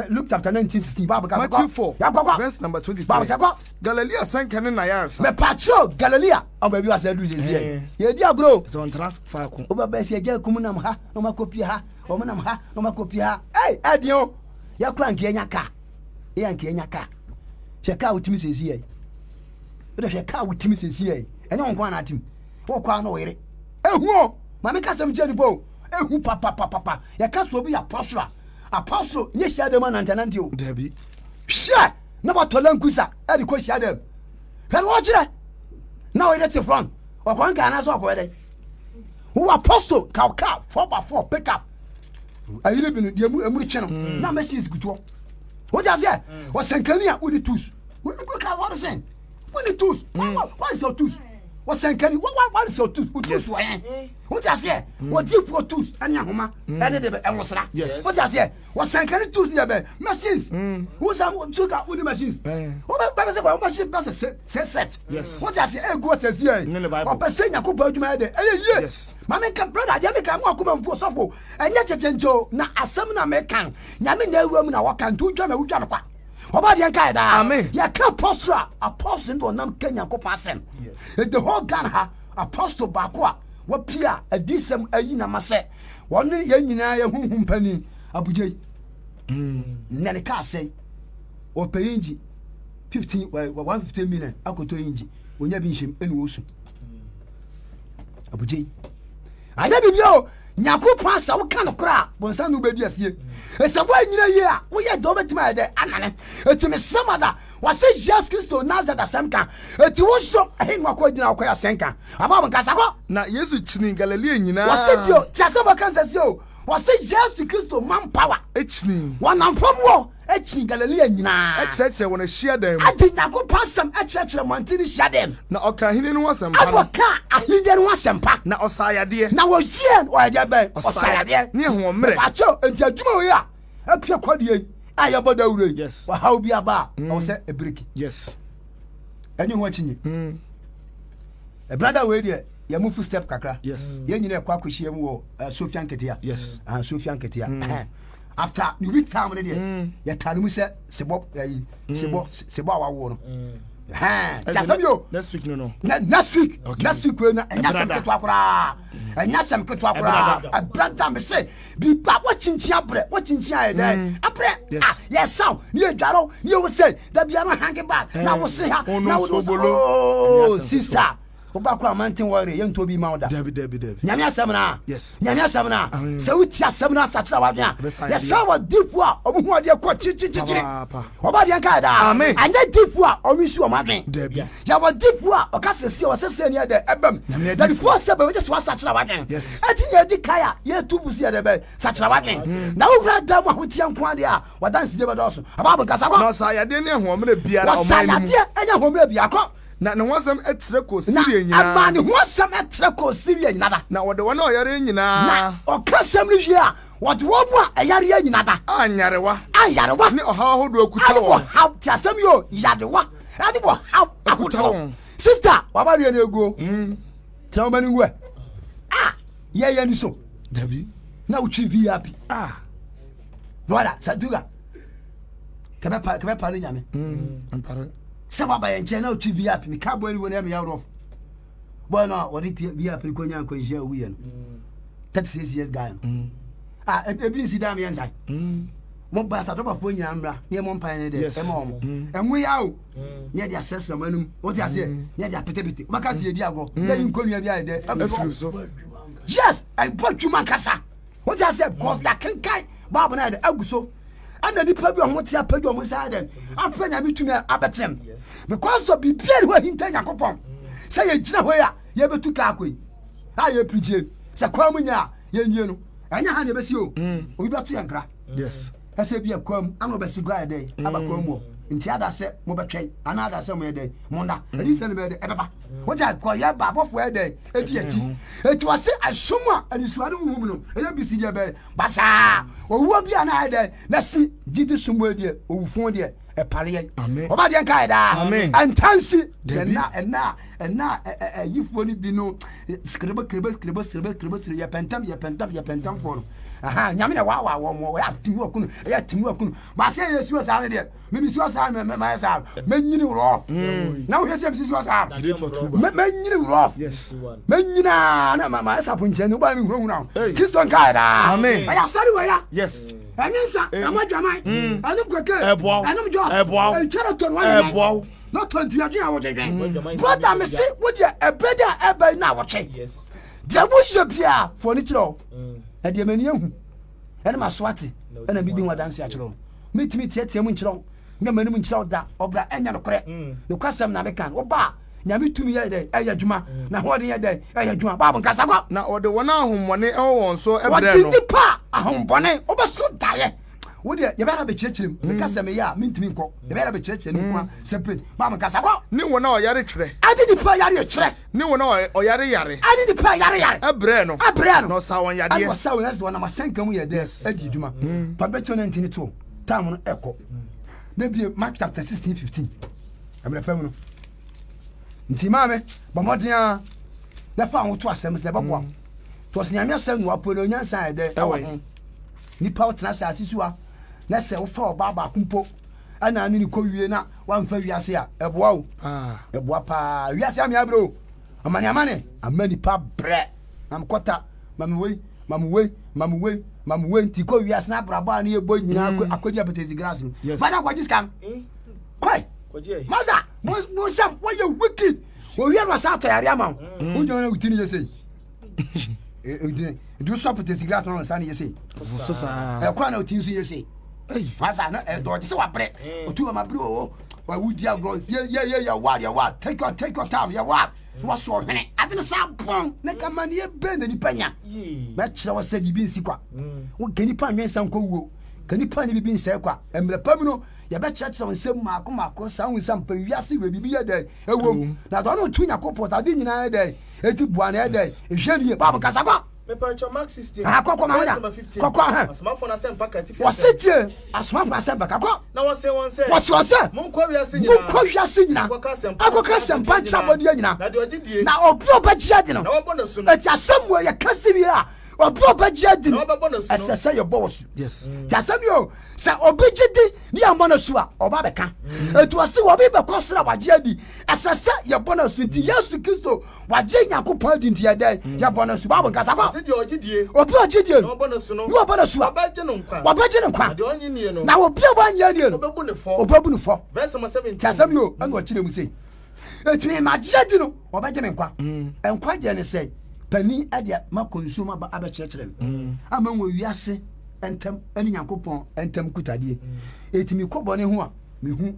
Luke chapter 19:16 Bible ka Matthew 4 yakɔkɔ verse number 23. Bible sɛ kɔ Galilea sanka ne na yaresa. mɛpakyɛw Galilea ɔbaabi wa sɛ duru sɛsiɛ yɛdi agorɔ So on trans faako. wobɛbɛ sɛ agya kum nam ha na ɔmakɔpie ha ɔmo nam ha na ɔmakɔpie ha ei ɛdeɛ o yɛkora nkeɛ nya ka ɛyɛ nkeɛ nya ka hwɛ ka wotumi sɛsi yɛ wode hwɛ ka wotumi sɛsi yɛ ɛnyɛ wo nko ana atem wokɔa na woyere ɛhu o ma meka sɛm kyɛ nipa o ɛhu papapapapa yɛka so obi yɛ apɔso a apɔso nyɛ hyia dɛm anantanante o Dabi. hwɛ na bɔtɔla nkusa ɛde kɔ hyia dɛm hwɛ no wɔkyerɛ na woyere te front ɔkɔ nka ana sɛ ɔkɔɛ dɛ wowɔ apɔso ka 4x4 pickup ayire bi no deɛ mu twe no na machines gutoɔ wote aseɛ wɔsɛnkani a wode tools ka what is it wode tools what is your tools wɔsɛnkani what is your tools wo tools wɔ yɛn wote aseɛ wɔdiifoɔ tools ɛne ahoma ɛne de ɛwosra wote aseɛ wɔsɛnkani tools yɛ bɛ machines wosa suka wone machines wobɛbɛ sɛ kɔ machine bɛ sɛ set wote aseɛ ɛgu wɔsɛsi yɛ ɔpɛ sɛ nyankopɔn adwuma yɛ dɛ ɛyɛ yie mame ka brother deɛ meka mo akoma mpo sɔfo ɛnyɛ kyekyenkyeo na asɛm na mekan nyame na awura mu na wɔka nti wodwa me wodwa me kwa ɔba deɛ nkaɛ daa Amen. yɛka apostle a apostle ne ɔnam ka nyankopɔn asɛm the whole Ghana ha apostle baako a wapie a adisɛm ayi nama sɛ wɔne yɛn nyinaa yɛhuhu mpani abugye yi nnɛ ne kaa sɛ wɔpɛ yɛngyi 115 million akɔtɔ yɛngyi ɔnya bi nhyɛm ɛne wɔ su abugye yi anyɛ biribia o nyankopɔn asa woka no kora a bɔnsa no wobɛdi aseɛ ɛsɛ woanyina yie a woyɛ dɛ wobɛtumi ayɛ dɛ anane ɛti mesɛm ada wɔsɛ yesu kristo nasaret asɛm ka ɛti woso ɛhe ne wakɔ gyina wokɔyɛ asɛm ka ababɔ nkasa kɔ Na Yesu kyini Galilea nyinaa. wɔsɛ dio ti asɛm wɔka nsɛ sɛ o wɔsɛ yesu kristo manpower Ekyini. wɔnampɔm wɔ akyi galilea nyinaa Ɛkyerɛkyerɛ wɔn ahyia dan mu. ade nyankopɔn asɛm ɛkyerɛkyerɛ mmɔnten no hyia dɛm Na ɔka ahene no ho asɛmpa ade no. wɔka ahendeɛ no ho asɛmpa Na ɔsaayadeɛ. na wɔyie ɔyɛdeɛ bɛn ɔsayadeɛ Ne ahoɔmmerɛ. akyɛw enti adwuma wɔ yi a apia kɔdeɛ yi a yɛbɔ dawuro yi Yes. wahaw bi aba a ɛwɔ sɛ ɛbiriki Yes. ɛne ho akyinye brother wei deɛ yɛmu fu step kakra Yes. yɛn nyina ɛkɔ akɔhyia mu wɔ sofia nketea Yes. sofia nketea after the week time no deɛ yɛtare mu sɛ sebɔ a wawo no tiasɛm yo Next week no. next week Okay. next week wei no ɛnya sɛm Ɛbrada. ketewa koraa ɛnya sɛm ketewa koraa ɛbrada me sɛ biriba wɔkyinkyin abrɛ wɔkyinkyin ayɛ dɛ abrɛ Yes. yɛsaw ne yɛdwaro ne yɛwo sɛ da bia no hange back na wo se ha Ono na wo sobolo. sister woba kora mountain warrior yɛntɔ bi ma wo da Dabi. nyame asɛm no Yes. nyame asɛm no Amen. sɛ wotie asɛm no asakyerɛ wadwen a Bɛsa yɛsa wɔ difo a ɔmo ho adeɛ kɔ kyirikyirikyiri Papaapa. ɔba deɛ nkaɛ daa Amen. ɛnyɛ difo a ɔmo nsi ɔmo adwen Dabi. yɛwɔ difo a ɔka sɛsie wɔ sɛ sɛ neɛ dɛ ɛbɛm Nyame na adifo. before sɛ bɛwɛgye so wasakyerɛ wadwen Yes. ɛti ne yɛdi kae a yɛtu bu si yɛdɛ bɛ sakyerɛ wadwen na wowura da mu a wotia nko adeɛ a wadansedie bɛdɔɔso ɔbaabo nkasa Na kɔ ɔsaayadeɛ ne ahoɔmmerɛ biara ɔman no mu. wɔsayadeɛ ɛnyɛ homɛ biakɔ Na ne ho asɛm ɛtrɛ kɔ na Siria ɛma ne nyinaa. ho asɛm ɛtrɛ kɔ Syria nyinada Na wɔde wɔn a ɔyare nyinaa. na ɔka sɛm no wie a wɔde wɔn mu a ɛyareɛ nyina da A nyarewa. ayarewa Ne ɔhaw ahodoɔ kuta ade wɔ wɔn. haw te asɛm yi o yarewa ade wɔ haw Akuta ahodoɔ wɔn. sister wabadeɛ no ɛguo tena woma no ngu ɛ yɛyɛ ni so Dabi. na wotwi vip Ah. brother saduga kɛbɛpa no nyame Ampare. sɛ waba yɛ nkyɛn na wotwi vip meka bɔ ani wɔ no ɛmeyɛ worɔf bɔɛ no a wɔde vip no kɔnya nkɔnhyia wuyɛ no 36 years guy no ebi nsi da meyɛ nsae mo ba sa doba fo nyina mra ne mo mpan ne de e mo enwo ya o ne de assess na manum what you say ne de apetepete ba ka se edi ago na yin konua bi ai de yes I put you man kasa what you say cause la kenkai babu na de aguso ana nipa bi ho tia padu ho sa dem afa nya mitumi abetrem because of be beer who hinta yakopon say ye gina ho ya ye betu ka akoi a ye preach say kwa munya ye nwie no anya ha ne besi o obi betu yankra yes ase bi akwam ano besi gwa de abakwam wo nti ada se mo betwen ana ada se mo ye de monda edi se ne be de ebeba what I call ya babofo e de edi achi eti wase asomwa anisuade mu no e ya bisi de be basa owo bi ana de na si gidi sumo de owufon de e pare oba de nkai da antansi na yifo ni bi no skriba ya pentam for no aha nyame na wa wo ya timu akunu ya timu akunu ba se yesu sa ne de me si sa me sa me nyini ro na wo hese si sa me nyini ro yes me nyina na ma sa punche ni ba mi huru na kristo nkai da amen ya sari wa ya yes anyensa amadwaman anum kweke anum jo chara ton wa not 20 years ago again but I'm say what you a better na watch yes there was a pia for nichiro e de mani ehu ene maswati ene bi din wadanse achiro mitimi tietie mu nchiro nga mani mu nchiro da obra enya no kore no kwasam na mekan oba nyame tumi ye de eya dwuma na hode ye de eya dwuma babu nkasa kwa na ode wona ahommone ewo won so ebre no wodi nipa ahombone obeso daye wodi ye bera be chechirem meka se me ya mintimi nko ye bera be chechire ni kwa separate babu nkasa kwa ni wona oyare twere adi nipa yare twere ni wona oyare yare adi nipa yare ebre no no sawon yade adi sawon as wona masenka mu ye de adi dwuma pabecho na ntini to time no eko na bi Mark chapter 16:15 amre pam no nti maame ba modea ya fa ho to asem se bebo to se nyame asem no apolo nyansa e de ewo ni pautna sa asisuwa na se wo fa oba ba kumpo ana ani ni ko wie na wa mfa wiase a eboa o eboa pa wiase am ya bro amane amani pa bre am kota mamu we nti ko wiase na braba na ye bo nyina akodi apetezi grass fada kwa diskan kwai Maza, Musam, why you wicked? Well, we are out there, Yamma. Who don't know what you say? Do stop at the glass on Sunday, you say. I can't know what you say. Maza, a daughter, so I break. Two of my bro. Why would you go? Yeah, what? Take your time, your what? What's your minute? I've been a sound bomb. Make a man here bend any penya. That's what I said you've been secret. What can you find me some cool? Can you find me being secret? And the permanent. Ya be church on sem mako san wisam pa wiase we bibia dey ewo na do no tu yakopot ade nyina dey eti buana dey ehwenie babu kasa kwa me pa cho max 16 akoko ma wona kokko ha asmafo na sem pakati fi wasetie asmafo asem bakako na wose mon kwa wiase nyina akoka sem pa chabodi nyina na de odidie na obi obagye de no na obono su no eti asem wo ye kase bi a obi obagye de no esese ye boss yes jasam yo sa obagye de ni amona su a oba beka etu ase obi be kwosra wagye di esese ye bona su ti Yesu Kristo wagye Yakopon di ntia de ye bona su babu nkasa kwa se de ogidie obi ogidie no obono su no ni obono su a obagye no nkwa de onyi nie no na obi obanya nie no obabu ne fo verse 17 jasam yo an wakire mu sei etu me magye di no obagye me nkwa nkwa de ne sei pani adia ma consume aba churchere ama wo wiase entem ani Yakopon entem kutadie etimi kobone ho a mehu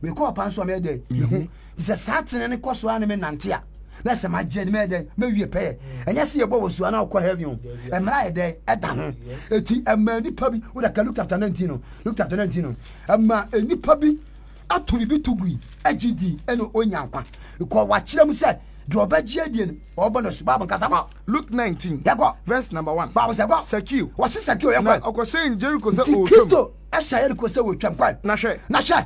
me ko panso me de mehu se satene ne koso ane me nante a na se magye me de me wie pe enye se ye bo wosu ana akọ heaven o emra ye de eda ho eti amani pabi wo da Luke chapter 19 no ama eni pabi ato bibi tugui agidi eno onyankwa ko wa kire mu se do obagye die no obono su babu nkasa ko Luke 19 verse number 1 babu se ko secure what is secure yakwa akose Jericho se o Kristo asha Jericho se wo twam kwa na hwe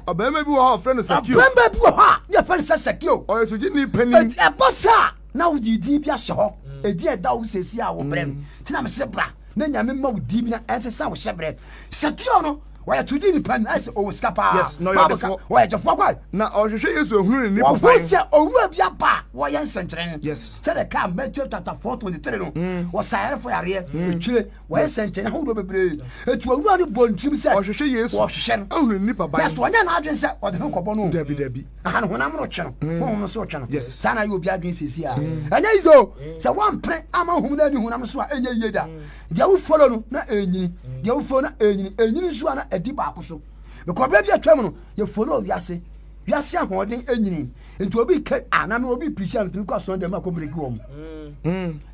obema bi wo ha friend secure obema bi wo ha ya friend secure o yeso gini pani e bossa na wo di bi ahye ho edi eda wo sesi a wo brem tina me se bra na nyame ma wo di bi na ense sa wo hye bre secure no wɔyɛ tudi nipa no ɛsɛ ɔwɔ sika paa Yes, na ɔyɛ ɔdefo. wɔyɛ gyefo kwa na ɔhwehwɛ yesu ehunu ne nipa ɔho ban sɛ owura bi aba wɔyɛ nsɛnkyerɛnne Yes. sɛ de ka Matthew chapter 4:23 no wɔsayarefo yareɛ etwire wɔyɛ nsɛnkyerɛnne ahodoɔ bebree etu owura no bɔ ntrim sɛ ɔhwehwɛ yesu wɔhwehwɛ no ehunu ne nipa ban yɛsɛ ɔnyɛ n'adwene sɛ ɔde ho kɔbɔ no dabi aha no honam no twe no honhom no so twe no Yes. saa na yɛ obi adwene sɛsi a ɛnyɛ yi so sɛ woampene ama honhom no ani honam so a ɛnyɛ yie da deɛ wofolo no na ɛnyini deɛ wofolo na ɛnyini nso a na adi baako so because baabi atwa mu no yɛfolo wiase ahoɔden ɛnyini nti obi ka anam obi preacher no kɔ asɔn dɛm akɔ breki wɔ mu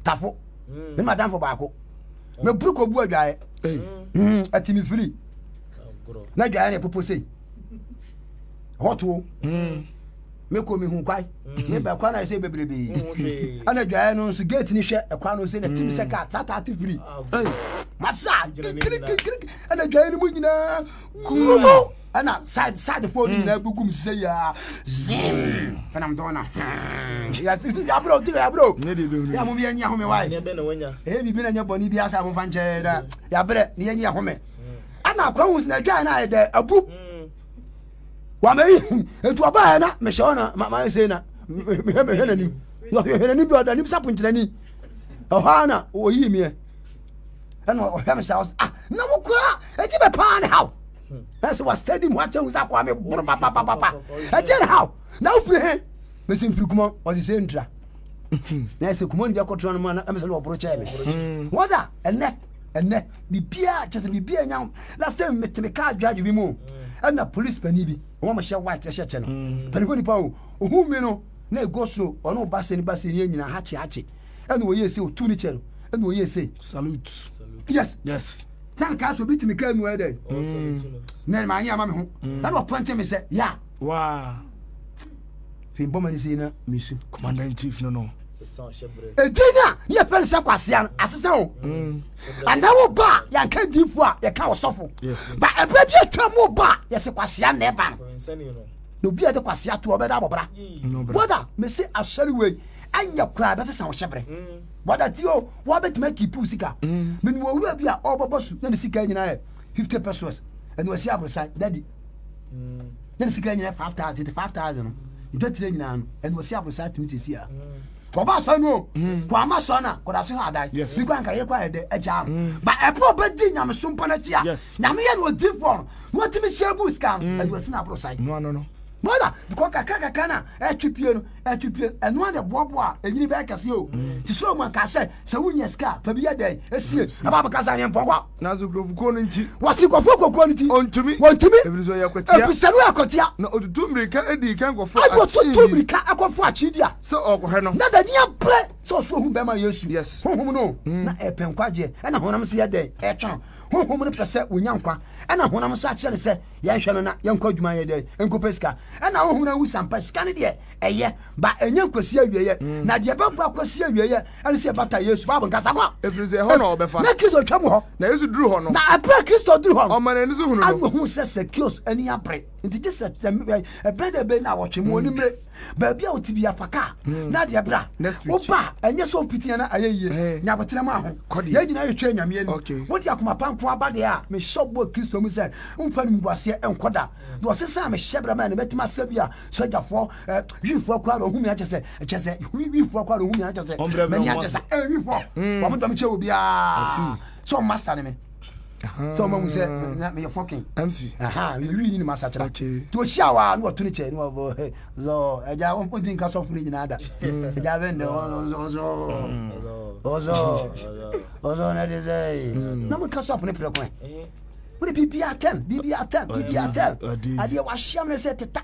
tafo me madamfo baako me buru kɔ bu adwaeɛ atimi firi na adwaeɛ ne popo sei hɔto me kɔ me hu kwai me ba kwa na sɛ bebrebe ana adwaeɛ no nso gate ni hwɛ ɛkwa no sɛ na timi sɛ ka tata firi masa kiri ana adwaeɛ no mu nyinaa kurudo ana side phone nyinaa bugum sɛ ya zim fanam dona ya bro ya mo bi anya home wai bibi na nya boni bi asa mo fanche da ya bre ni anya home ana akwa hu na adwaeɛ na ɛda abu wa me etu aba na me shona ma say na me hwananim yo hwananim bi odanim sapuntirani ohana oyi mi ana o hem sa na wo kwa eti be pa ne how that's what steady mo acha usa kwa me papa eti ne how na ofre he me sim firi kuma o se ntra na se kuma ni bi akotro no ma na me se no oboro che me wada enne bibia chese bibia nya last time me ka adwaju bi mu ana police pani bi o ma hye white hye che no pani ko ni pa o hu mi no na ego so ono ba se ni nyina hache ana wo yesi o tu ni che no ana wo yesi salute yes tan ka so bitimi ka nu ede na ma anya ma me ho ana o ponte me se ya wow fin bo mani se na misu commander in chief no edina ye fel se kwasea asesa o ana wo ba ya ka difu a ye ka osofo ba ebe bi atwa mo ba ye se kwasea na eba no bi ade kwasea to obeda bobra boda me se asori we anya kwa be se san hyebre boda ti o wo betima kipu sika me ni wo wura bi a obobosu na ne sika nyina ye 50 pesos and we see abrosa daddy na ne sika nyina 5000 ndo tire nyina no and we see abrosa timiti si a koba so no kwa ma so na koda so ha dai bi kwa nka ye kwa ede eja ba epo be di nyam so mpa na chia nyam ye no di for no timi sebu scan and we see na abrosa no mother because kaka na etwipie eno na bobo a enyini be kase o ti so man ka se wunya ska fa bi ya dai esie aba ba kasa ne mpokwa na zo grofuko no nti wasi kokoko no nti ontumi ebrizo ya kwatia ebisanu akotia na otutumrika edi kan kofo otutumrika akofo achidia se okohwe no na da nia bre so hu be ma yesu yes honhom no na epenkwaje na honam se ya dai etwon honhom no pese onyankwa na honam so akire se ye hwe no na ye nkwa dwuma ye dai enkopeska na honhom na wusampa ska ne de eye ba enya kwasi awieye na de babu akwasi awieye ane se bata yesu babu nkasa kwa efrize ho na obefa na kristo twam ho na yesu duru ho no na abra kristo duru ho o mane nizo hunu no anu hu se sekios ani apre nti je se brother be na wo twem onimre ba bia otibia faka na de bra oba enye so pitia na ayeye nya botere ma ho ye nyina ye twa nyame ani wo de akoma panko abade a me shopbo kristo mu se mfa ni mbuase enkoda do se sa me hyebra ma ne metima sabia sojafo wifo kwa ro humi achese wifo kwa ro humi achese mani achese wifo wa mo dom che obi a so master ne me so mo se na me fucking MC me wi ni master chara to hia wa no to ni che no bo zo eja won po din ka so fun ni na da eja vende ozo na de say na mo ka so fun ni pre ko we bibia 10 ade wa hia me se teta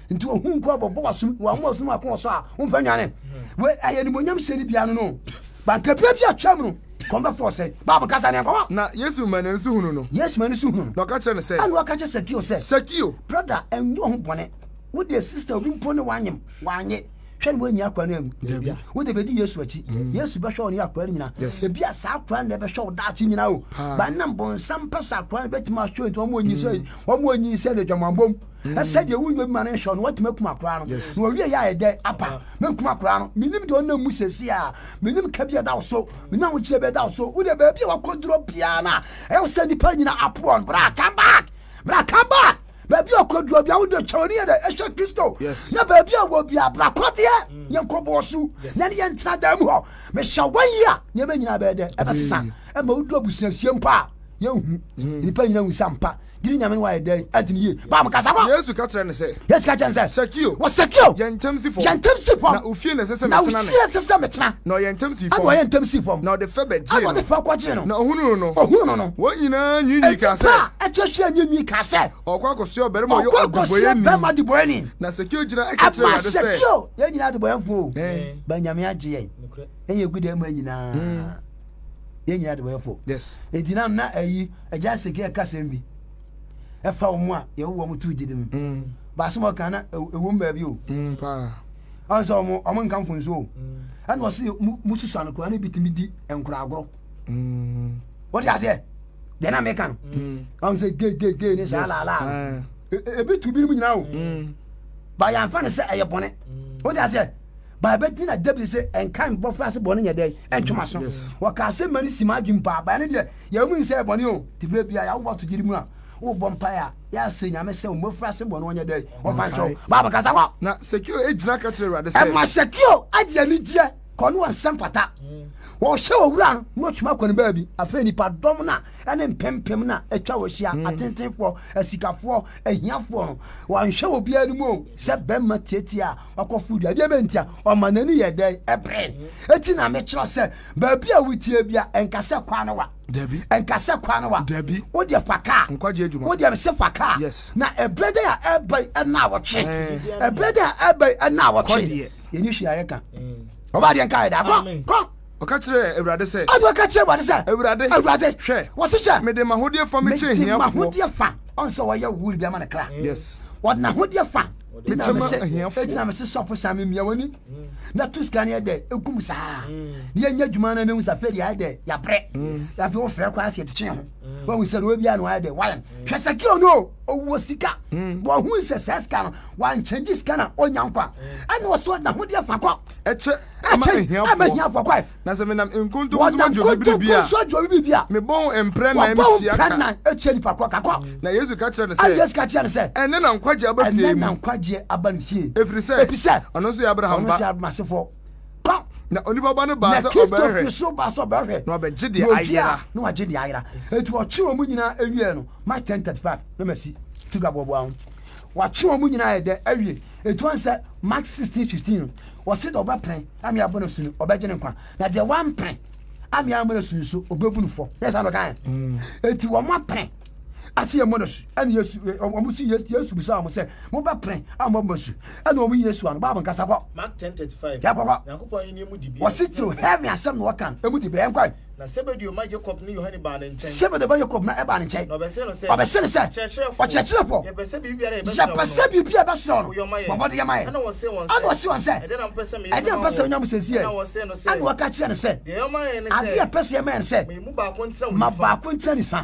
nti ohun ko bobo wasum wa mo wasum akon so a umfa nwane we ayeni monyam seri bia no ba nka bia twam no komba force baba kasa ne ko na yesu mane nsu hunu no na ka kire ne se anu ka kire sekio sekio brother enyo ho bone wo de sister obi mpo ne wanye hwɛ ne wɔnyia akwa no amu wode bɛdi yesu akyi yesu bɛhwɛ wo ne akwa no nyina ebia saa akwa no bɛhwɛ wo daakye nyina o ba nam bonsam pɛ sa akwa no bɛtumi ahwɛ nti wɔn onyi sɛ de dwamambom ɛsɛ deɛ wunyo bi ma no nhwɛ no watumi akum akwa no na wɔwie yɛ ayɛ dɛ apa menkum akwa no menim deɛ ɔnam mu sɛsi a menim ka bi ɛda wo so menim ahokyerɛ bɛda wo so wode baabi a wakɔduro biara no ɛyɛ wo sɛ nnipa nyina apoɔ no bra come back baabi a wakɔduro bia wode twɛwɔne yɛ dɛ ɛhwɛ kristo na baabi a wɔ bia brakoteɛ yɛnkɔbɔɔ so na ne yɛntena da mu hɔ mehyɛ wɔyi a nneɛma nyinaa bɛyɛ dɛ ɛbɛsesa ɛma wodu abusuasie mpa a yɛhu nnipa nyina wu sa mpa giri nyame no wayɛ dɛn atini yie ba mo kasa ko Yesu ka kyerɛ ne sɛ Yesu ka kyerɛ ne sɛ Sakio yɛntɛm si fam na ofie na ɛsɛ sɛ metena na ɔyɛntɛm si fam na ɔde fɛ bɛgye no na ɔhunu no wɔn nyinaa nwiinwii ka sɛ ɛtwɛhwɛ nwiinwii ka sɛ ɔkɔ akɔsoɛ ɔbarima ɔyɛ ɔdebɔyɛni na Sakio gyina ɛka kyerɛ Awurade sɛ Sakio yɛ nyinaa adebɔyɛfo ba nyame agye yɛn ɛyɛ gu dɛ mu nyinaa yɛ nyinaa adebɔyɛfo enti na ayi agya Sakio ɛka sɛm bi ɛfa wo mu a yɛwowɔ mu tu gyidi mu baasɛm ɔka na ɛwom baabi o ɔn sɛ ɔmo nka mfonso o ɛna ɔse mu susua no koraa ne bitumi di nkora agorɔ wɔte aseɛ deɛ na meka no ɔn sɛ ge ne sɛ alaala ebi tu bi no mu nyinaa o ba yɛmfa ne sɛ ɛyɛ bɔne wɔte aseɛ ba bɛdi na dabi sɛ ɛnka mbɔfra ase bɔne nyɛ dɛ ɛntwoma so wɔka sɛ ma ne sima adwem paa ba ne deɛ yɛmu nsɛ bɔne o tibire bia yɛwobɔ to gyiri mu a wo bompaya ya se nyame se mo fra se bo no nya dai o fa ncho baba kasa ko na Sakio ejina ka kire Awurade se e ma Sakio adi ani gie ko no nsam pata wo hwe owura no twuma ko ne baabi afa nipa dom na ene mpempem na atwa wo hia atentenfo asikafo ahiafo no wa nhwe obi ani mu se bemma tietia wakɔfu dia de bentia o manani ye dai ebre eti na me kyerɛ se baabi a wutie bia enkase kwa no wa Debi enkase kwa no wa Debi wo de faka nkwaje adwuma wo de se faka na ebrede a ebai na wo twe ebrede a ebai na wo twe ye ni hwia ye ka oba de nka da ko ɔka kyerɛ Awurade sɛ ɔka kyerɛ Awurade sɛ Awurade hwɛ wo se hwɛ mede mahodie fa me kyerɛ hiafo mahodie fa ɔnso wɔyɛ wuri bia ma ne kra wɔde na hodie fa tina me se sɔfo sa me mia wani na to skane de egum saa ne nya dwuma na mehu sa fɛ de ade ya bre ya fe wo frɛ kwa ase twetwe ho wa hu sɛ no bia no ade wayan hwɛ Sakio no owo sika wo hu sɛ saska no wan change sika na onya nkwa ana wo so na hodie fa kɔ ɛkyɛ ama hiafo kwa na sɛ menam nkonto so bibia me bon empre na emtia ka na ɛkyɛ nipa kɔ kakɔ na Yesu ka kyerɛ ne sɛ Yesu ka kyerɛ ne sɛ ɛne na nkwagye aba fie mu na nkwagye aba ne fie ɛfiri sɛ ɔno nso yɛ Abraham ba na onipa ba no ba sɛ ɔbɛhwɛ na ɔbɛgye deɛ ayera na wagye deɛ ayera ɛtu ɔkye wɔ mu nyinaa awie no Mark 10:35 na masi tuga bɔboa ho wakye wɔ mu nyinaa ɛdɛ awie ɛtu an sɛ Mark 16:15 wɔse dɛ ɔbɛpene ame abɔ no su no ɔbɛgye ne nkwa na deɛ wampene ame abɔ no su nso ɔbɛbu no fɔ yɛ sa no kan ɛti wɔn apene asi yɛ mɔdɔ su ɛni Yesu ɔmo si Yesu bisa ɔmo sɛ mo bɛ pɛn ɔmo bɔ su ɛni ɔmo yi Yesu ano baabu nkasa kɔ. Mark 10:35 yakɔkɔ Nyankopɔn yi ni emu di bi wɔsi ti o heaven asɛm na wɔkan emu di bi ɛnkɔ. na Sebedeo ma Jacob ni Yohane ba ne nkyɛn Sebedeo ba Jacob na ɛba ne nkyɛn na ɔbɛsɛ no sɛ ɔkyerɛkyerɛfo yɛpɛsɛ biribiara yɛpɛsɛ biribiara bɛsrɛ no bɔbɔde yɛ ma yɛ ɛna wɔse wɔn sɛ ɛde na mpɛ sɛ nyam sɛsi yɛ ɛna wɔka kyerɛ no sɛ ade yɛ pɛ sɛ yɛ ma yɛ sɛ ma baako ntira nifa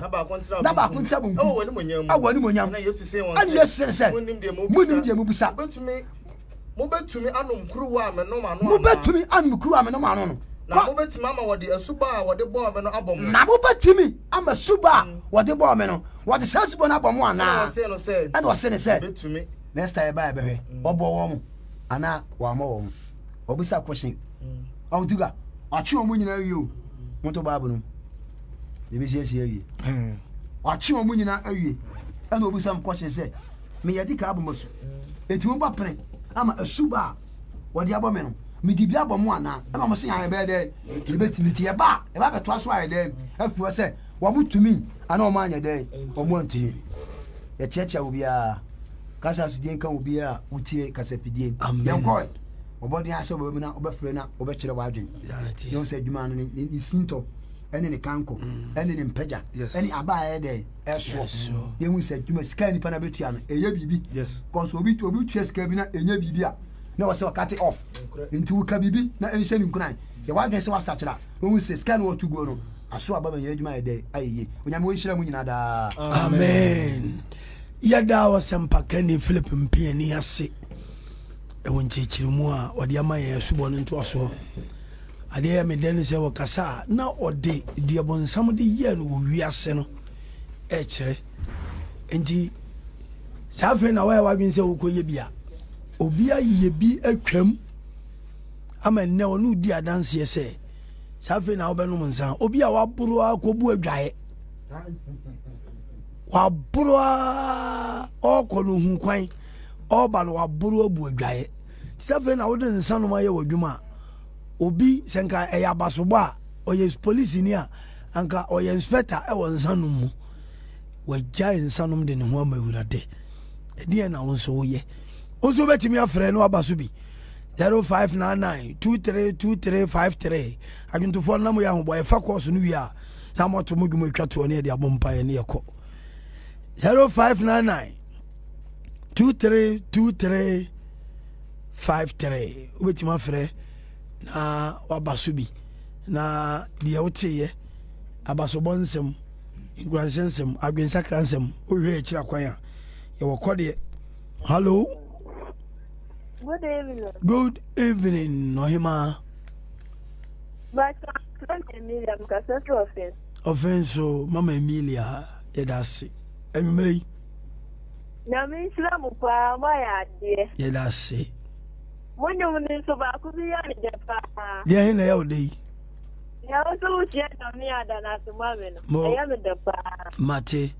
na baako ntira bonku awɔ animonyam ɛna Yesu sɛ sɛ monim deɛ mubusa mobɛtumi anom kuruwa a menom ano mobɛtumi anom kuruwa a menom ano no na mobɛtumi ama wɔde asuba a wɔde bɔɔ me no abɔ mo na mobɛtumi ama suba a wɔde bɔɔ me no wɔde saa suba no abɔ mo anaa ɛna ɔse ne sɛ bɛtumi next time bɛyɛ bɛhwɛ ɔbɔ wɔ mo anaa wɔama wɔ mo ɔbisa question ɔntuga ɔtwe wɔ mo nyinaa wie o moto baabo no yɛbɛsiesie awie ɔtwe wɔ mo nyinaa awie ɛna ɔbisa m question sɛ meyɛde ka abɔ mo su ɛti mo bɛpene ama asuba a wɔde abɔ me no medi bia bɔ mo ana ɛna mo se yan bɛ dɛ yɛbɛtumi ti yɛba bɛtoa so ayɛ dɛ afuwa sɛ wɔ mo tumi ana ɔmo anyɛ dɛ ɔmo antumi yɛkyerɛkyerɛ wo biara kasa asudie nka wo biara wotie kasapidie yɛnkɔe ɔbɔden ahyɛ wɔ mu na wobɛfrɛ na wobɛkyerɛ w'adwen yɛwo sɛ adwuma no ne sintɔ ɛne ne kanko ɛne ne mpagya ɛne aba ayɛ dɛ ɛsoɔ yɛhu sɛ adwuma sika nipa na bɛtua no ɛyɛ biribi cause obi tua sika bi na ɛnyɛ biribi a na wase cut it off nti wo ka bibi na enhye ni nkunan ye wa gen se wa sachira wo se scan wo to go no aso aba ban ye adwuma ye de ayeye onyame wo nhira mu nyina da amen yada wa sempaka ni Philip mpiani ase e won chichirimu a ode ama ye subo no nto aso ade ya me den se wo kasa na ode de bonsam de ye no wo wiase no e kire enti safe na wa wadwin se wo koye bia obi aye bi atwam ama ne wo no di adanse ye se safe na wo be no nsan obi a waboro akobu adwae waboro okonu hu kwan oba no waboro abu adwae safe na wo de nsan no ma ye wadwuma obi senka eyabasobo a oye police ni a anka oye inspector e won nsan no mu wagya nsan no de ne ho amawurade edi na won so wo ye ozo betimi afre no abaso bi 0599232353 adwuntofo na mo ya ho boy fa course no wi a na mo to mo dwuma twato ne de abompa ye ne yeko 0599232353 obetimi afre na wabaso bi na de wote abaso bonsem igwansensem agwensakransem ohwe akira kwan a ye wokode. Hello. Good evening. Good evening, Nohima. But Emilia, because that's offense. Offense, so Mama Emilia, Yedasi. Emily. Nami Slamupa, my idea. Yedasi. When you need so back, could be on the papa. Dear in the old day. You also yet on me than at the moment. I am the papa. Mate.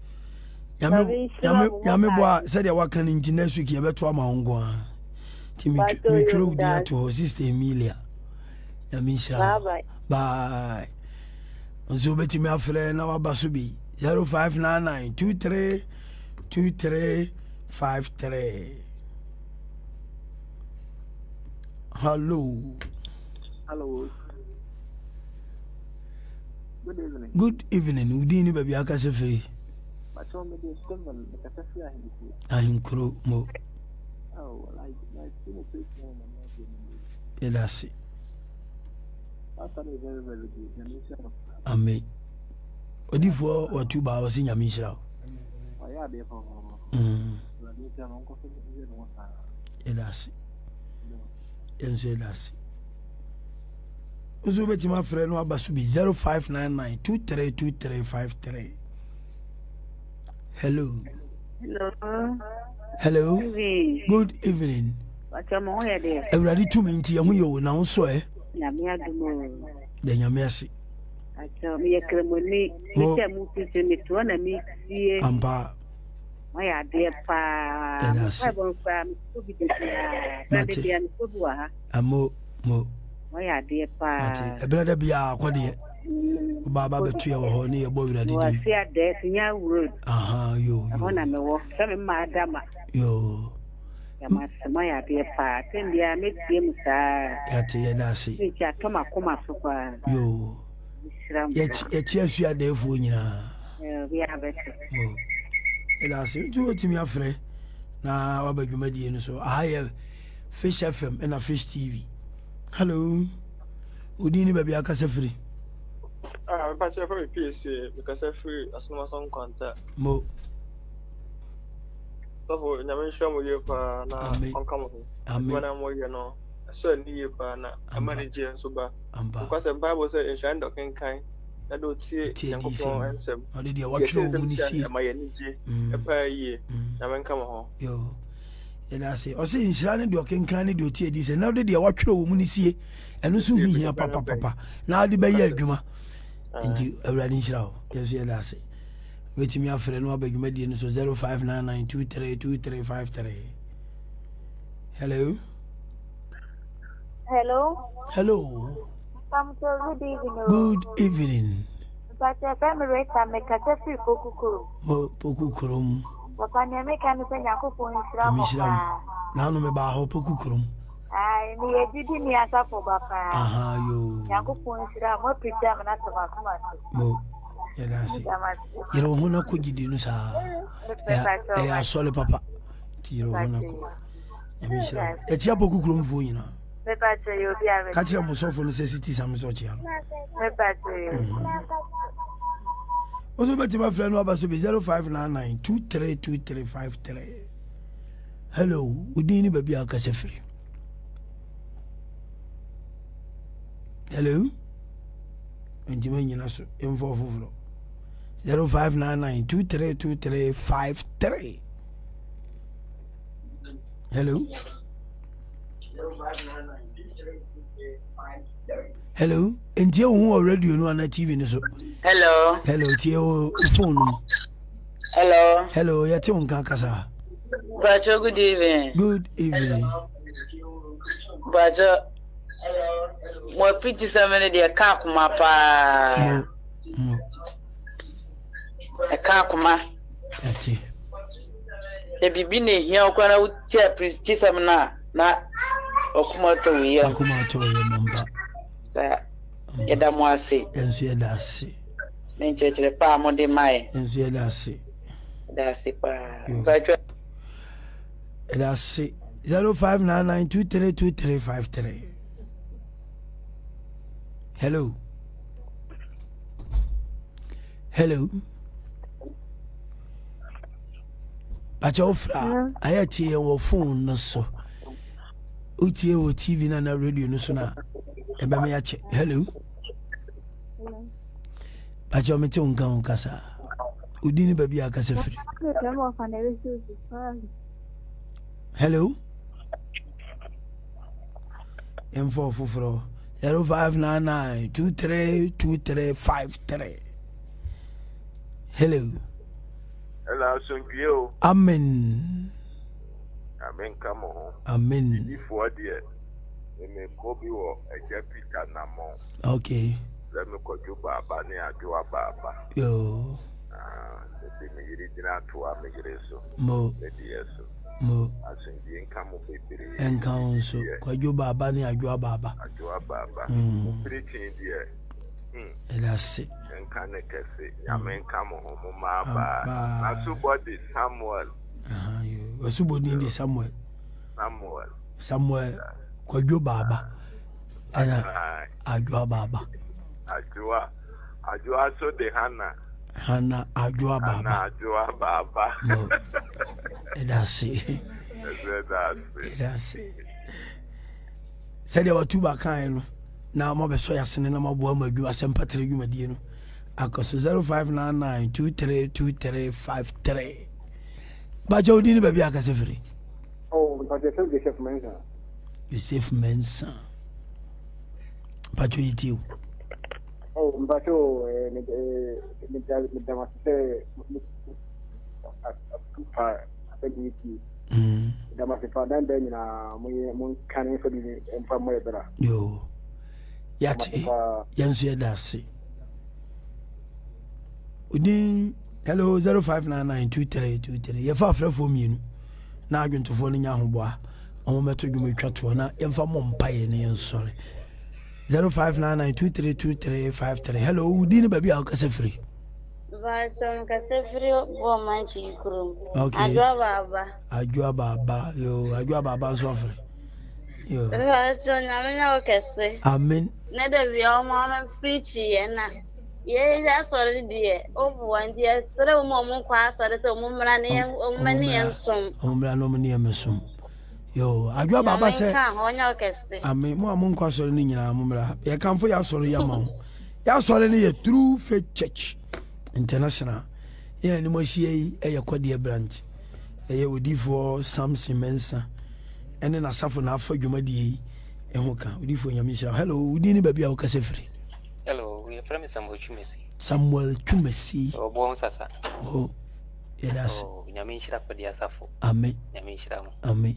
Yameboa said you're working in next week. You better my own go. Timmy, we throw there to her sister Emilia. Yamisha. Bye. And so betty me after now Basubi 0599232353. Hello. Hello. Good evening. Good evening. Udini baby akase free. Ahinkro mo. Oh, like that's it. Very, very good. Amen. Odifo or 2 hours in Yamisha. That's it. That's it. Uzo beti my friend no abasubi 0599232353. Hello. Hello. Hello. Good evening. Everybody to me into you now, so eh? Then you mercy. I tell me a cremoni, Ampa. My dear pa, Amo, mo. My dear pa, a brother be a quadia. Baba to your honey, a boy that you see a death in your wood. Aha, you. I want to walk 7 madam. Yo. My dear pa, 10 years, make him, sir. That's it. Which I come up, yo. Yet, yes, you are there for you. We have it. That's it. Do it to me, afraid. Now, about you, Median, so I have Fish FM and a Fish TV. Hello. Udini baby akase free. But you very PSA because I free as no some contact. Mo. So for nyame show mo yepa na onka Amen. When I'm you know, so ni yepa na manager so ba. Because the Bible says in Shine Dokin kind na do tie yankopon ensem. O de dia watcho mu ni sie. Ma ye nije. E pa ye. Na men kam ho. Yo. Yena say o say inshira ne de okenkan ne de otie di se na de dia watcho mu ni sie. Eno so hu hia papa. Na de be ye adwuma. Nti awurade nhyira wo. Yesu yeda say. Wait me afre no abadwuma die no so 0599232353. Hello. Hello. Hello. Good evening. Good evening. But I family rate I make a free Pokukuru. Pokukurum. Papa make a Yakupo in Shram. Now no me ba ho Pokukurum. I need you me as a for Baka. Aha, yo. Yakupo in Shram, what preserve and after Mo. Yeah, that's it. You don't want to go to the news. I saw the papa. You don't want to go. Emishra. Etia boku kromfo nyina. Me pacho yo bi ave. Ka kire mo sofo no se city sam so chia. Me pacho yo. Ozo beti ma friend no abaso be 0599232353. Hello, udini baby akase free. Hello? Enjima nyina so info fufuro. 0599232353. Hello? Hello? Entie wo radio no na TV ni so. Hello. Hello, tie o phone no. Hello. Hello, ya tie on kasa. Bajo, good evening. Good evening. Bajo. Mo pretty semene de ka kuma pa. No. E ka kuma. Ati. E bibi ne hia okwana uti a pretty semena na okuma to wi ya. Akuma to ye mamba. Yeda mo ase. Enso yeda ase. Ne nchechere pa mo de mai. Enso yeda ase. Da ase pa. Bajo. Yeda ase. 0599232353. Hello. Hello. Bajo fra. Ayati e wo phone no so. Utie wo TV na radio no so na. Ebe me ya che. Hello. Bajo me te unga unkasa. Udini baby akase free. Hello. Info fufuro 0599232353. Hello. Hello, Sunkio. Amen. Amen, come on. Amen. Before dear, me Kobe or a Jessica Namon. Okay. Let me call you Baba near to a Baba. Yo. The Medina to a Megreso. Mo. Mo. As in the income of baby. And council. Kwajo Baba ni ajwa Baba. Ajwa Baba. Preaching dear. And that's it. And can I say, Yamen come home, Mama. Asubody Samuel. You Asubody in the Samuel. Samuel. Kwajo Baba. And ajwa Baba. Ajwa so the Hannah ajwa Baba. Ajwa Baba. No. That's it. That's it. Said there were two back now mo be so yasene na mo bo amadu asempatre dwumadie no akoso 0599232353 bajo odi ni baby akase free. Oh, but Joseph Mensa. Joseph Mensa. Bajo yitiu. Oh, bajo me dama se dama se fa dan ben na mo kan so bi empa mo ebra. Yo. Yati yansu yedase udi hello 05992323 yefa afrafo mienu na adwuntofo no nya hoboa omo meto dwuma twato na yemfa mo mpaye ne yensore 0599232353 hello udi ne baby akase free Vason kase free bo manchi krum. Okay. Ajwa baba yo ajwa baba so free yo Vason amenya okese amen na da biya mama preach yana ye ya sori die obu wandi sere mo kwa sori se mo mra ne o mani ensom o mra no mani emsom yo ajwa baba se ka honya okese amen mo amon kwa sori ni nyina mo mra ye kanfo ya sori ya ma ya sori ni ye True Faith Church International ye ni mo hie ye kwade branch ye odifo Samson Mensa ene na safo na afa dwumadie ehoka udifo nyamisha hello udini baby a okase free. Hello, we are from Samuel Chumesi oh bon sasa oh yedas oh nyamisha kwa dia safo amen nyamisha mo amen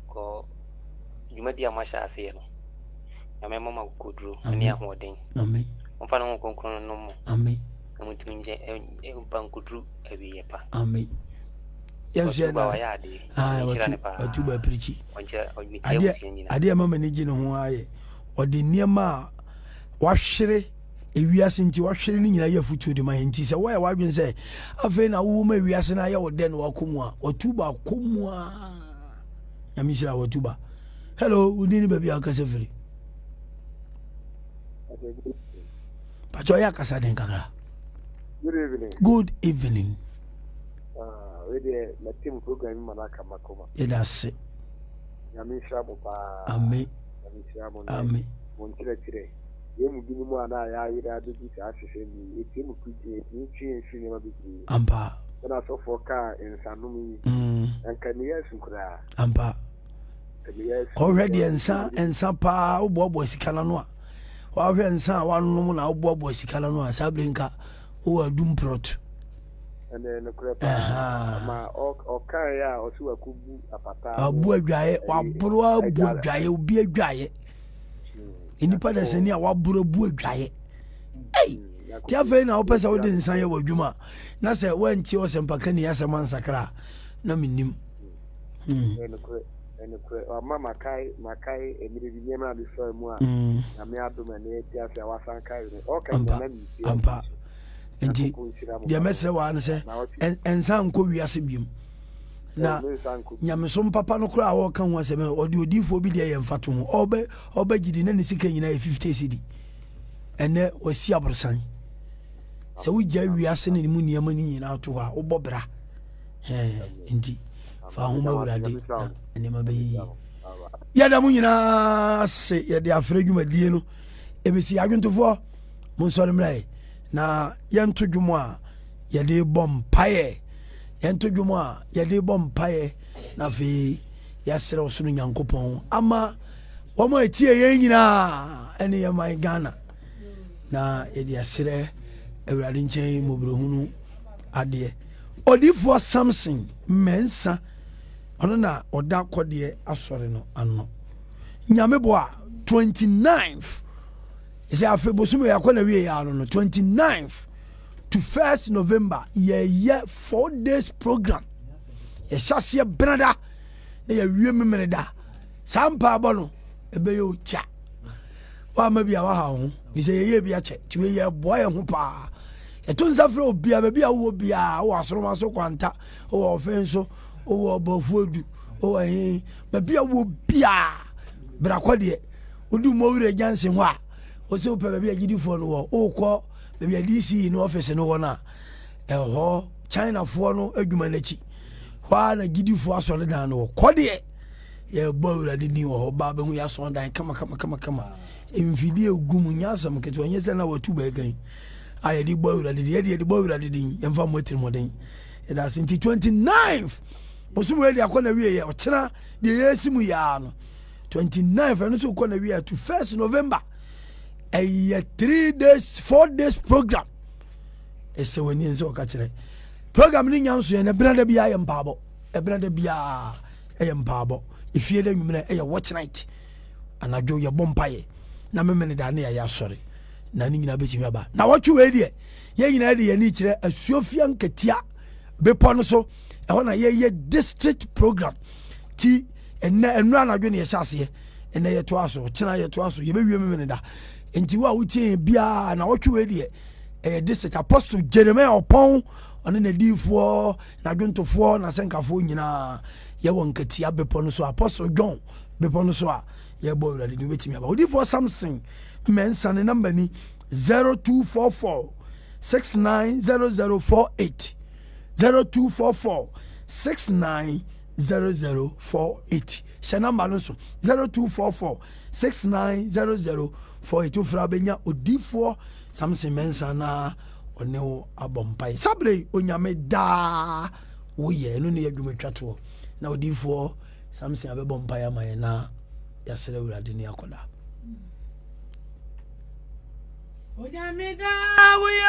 ko jumadi amasha ase no nyame mama kudru ani ahoden amen mfano mo konkono no mo amen amutuminje e bankudru ebiyepa amen yansu da watu ba preach ade mama ni gi ne ho aye ode niema wahwere ewiase nti wahwere ni nyina ya futu de ma nti se wo ya wadwen se afi na wo ma ewiase na ya wo den wa komu a watu ba komu a Yamishra Watuba. Hello, we didn't baby Alcasefri. Pachoya Casadin Kaka. Good evening. Good evening. The team program Manaka Makoma. That's it. Yamishra Bopa. Amen. Amen. Montire today. Yemu Binumo and I either do this as a team could change cinema between Ampa. When I saw for car in Sanumi and can yes and cry. Ampa. Already and some pa Bob was Calanoa. While we and some one woman out Bob was Calanoa, Sabrinka, who are doom prot. And then the crap, my or carry out or a kubu a pata. A boy dry, or Buru boy dry, will be a dry. Independence any our Buru boy dry. Hey, Tiafe now pass out in San Yawajuma. Nasa when Tios and Pacani as a man sacra. No minim. And Mamma Kai, Makai, and Yama before moi. I may have to manage Yasan Kai. Ampa. Indeed, the messer one say, and some Koreasibium. Now, Yamason Papa no cry or come once a minute, or do you for be there and Fatum, or be did any sick in a 50 city. And there was Siabra sign. So we are sending money money in out to her, or Bobra. Indeed, for whom I would have and never be. Yadamunina say, they are afraid you, my dear. ABC, I'm going to for Monsolemlay. Na yanto dwuma ya de bom paye yanto dwuma ya de bom paye na fi ya sere osunu nyankopon ama womo etie ye nyina ene ya mai Ghana na ye de asere awurade nchen mobrohunu ade odifo Samson mensa ono na oda kode asore no ano nyamebo a 29th is a Febosum Yakona 29th to 1st November, ye 4 days program. Ye Shasia Brada, ye Meneda, Sampa Bono, a Bayo Cha. Or maybe our home, we say ye be a check to a boy and whoopa. A Tunzafro be a baby, will be a was Romaso Quanta, or Offenso, or Bofodu, or a baby will be a Braquadi, would do more Jansen wa. Also, baby, I give you for no call, maybe a DC in office and no one. A ho China for no argumentachi. Why I give you for us all down or Cody? Yeah, boy, I didn't know Baba, we are so dying. Come on. In video, Gumunyasam, get 1 year and our 2 begging. I did boy, I did the boy, I did and from waiting more than it has into 29th. But somewhere they are going to be a China, the year Simuyan 29th, and also going to be to 1st November. A 3 days, 4 days program. It's a winning so catch it. Program in Yansu and a brother be I am Pabo. A brother be I am Pabo. If you don't a watch night and I do your bompire. Na me dane ya sorry. Na ni nyina betimi aba. Na what you idea? Ye nyina de ye ni kire asuofian ketia bepo no so. E ho na ye district program. Ti enu anadwo ne ye hyase. Ene ye to aso, kina ye to aso. Ye bewie me da. Enti wa wutie bia na what you idea? District Apostle Jeremiah Opon one na difo na dwontofo na senkafo nyina ye won ketia bepo no so Apostle John bepo no so a ye bo wura de betimi aba. Difo Samson mensa ne number ni 0244 690048 0244 690048 she number no so 0244 690048 ufra benya odifo Samson mensa na one wo abompai sabre onyame da wo ye no ne adwumatwa to na odifo Samson abebompai amaye na yasere urade ne akoda onyame da wo yo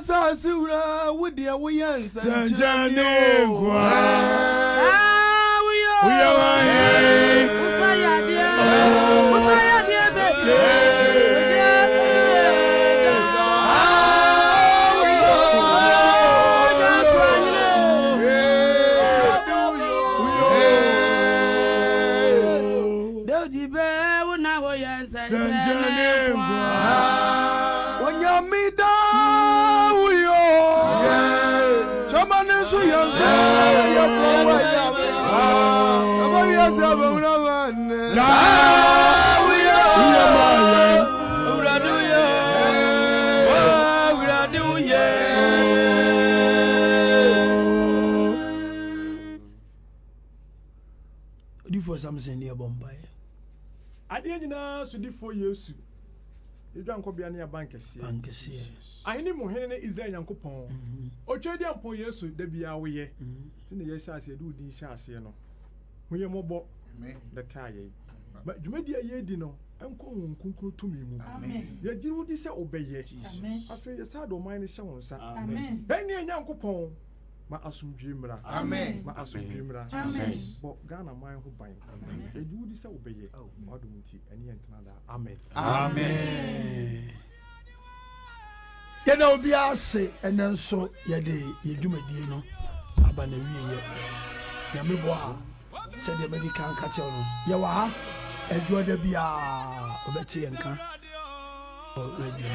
Sasura, would the Awayans, Sanjane, Something near Bombay. I didn't know so the 4 years. You don't come near Bankers. I need more is there, Uncle Pong. Or Chadian Poyes, there be our way. Tin the yes, I said, do these shots, you know. We are more the Kaye. But you made a year dinner. Uncle Kunku to me. Amen. Yet you would say obey yet. I feel your sad or mine is someone, sir. Amen. Then your Uncle Pong. Ma asum dreamra. Amen. Ma asum dreamra. Amen. But Ghana my who bind. Amen. E do this obey. Odumti any entrada. Amen. Amen. Yena obi ase enen so yede yedwumadi no aba na wiye. Ya mebo a se de medical catch no. Ye wa ha edwo da bia obeti enka. O radio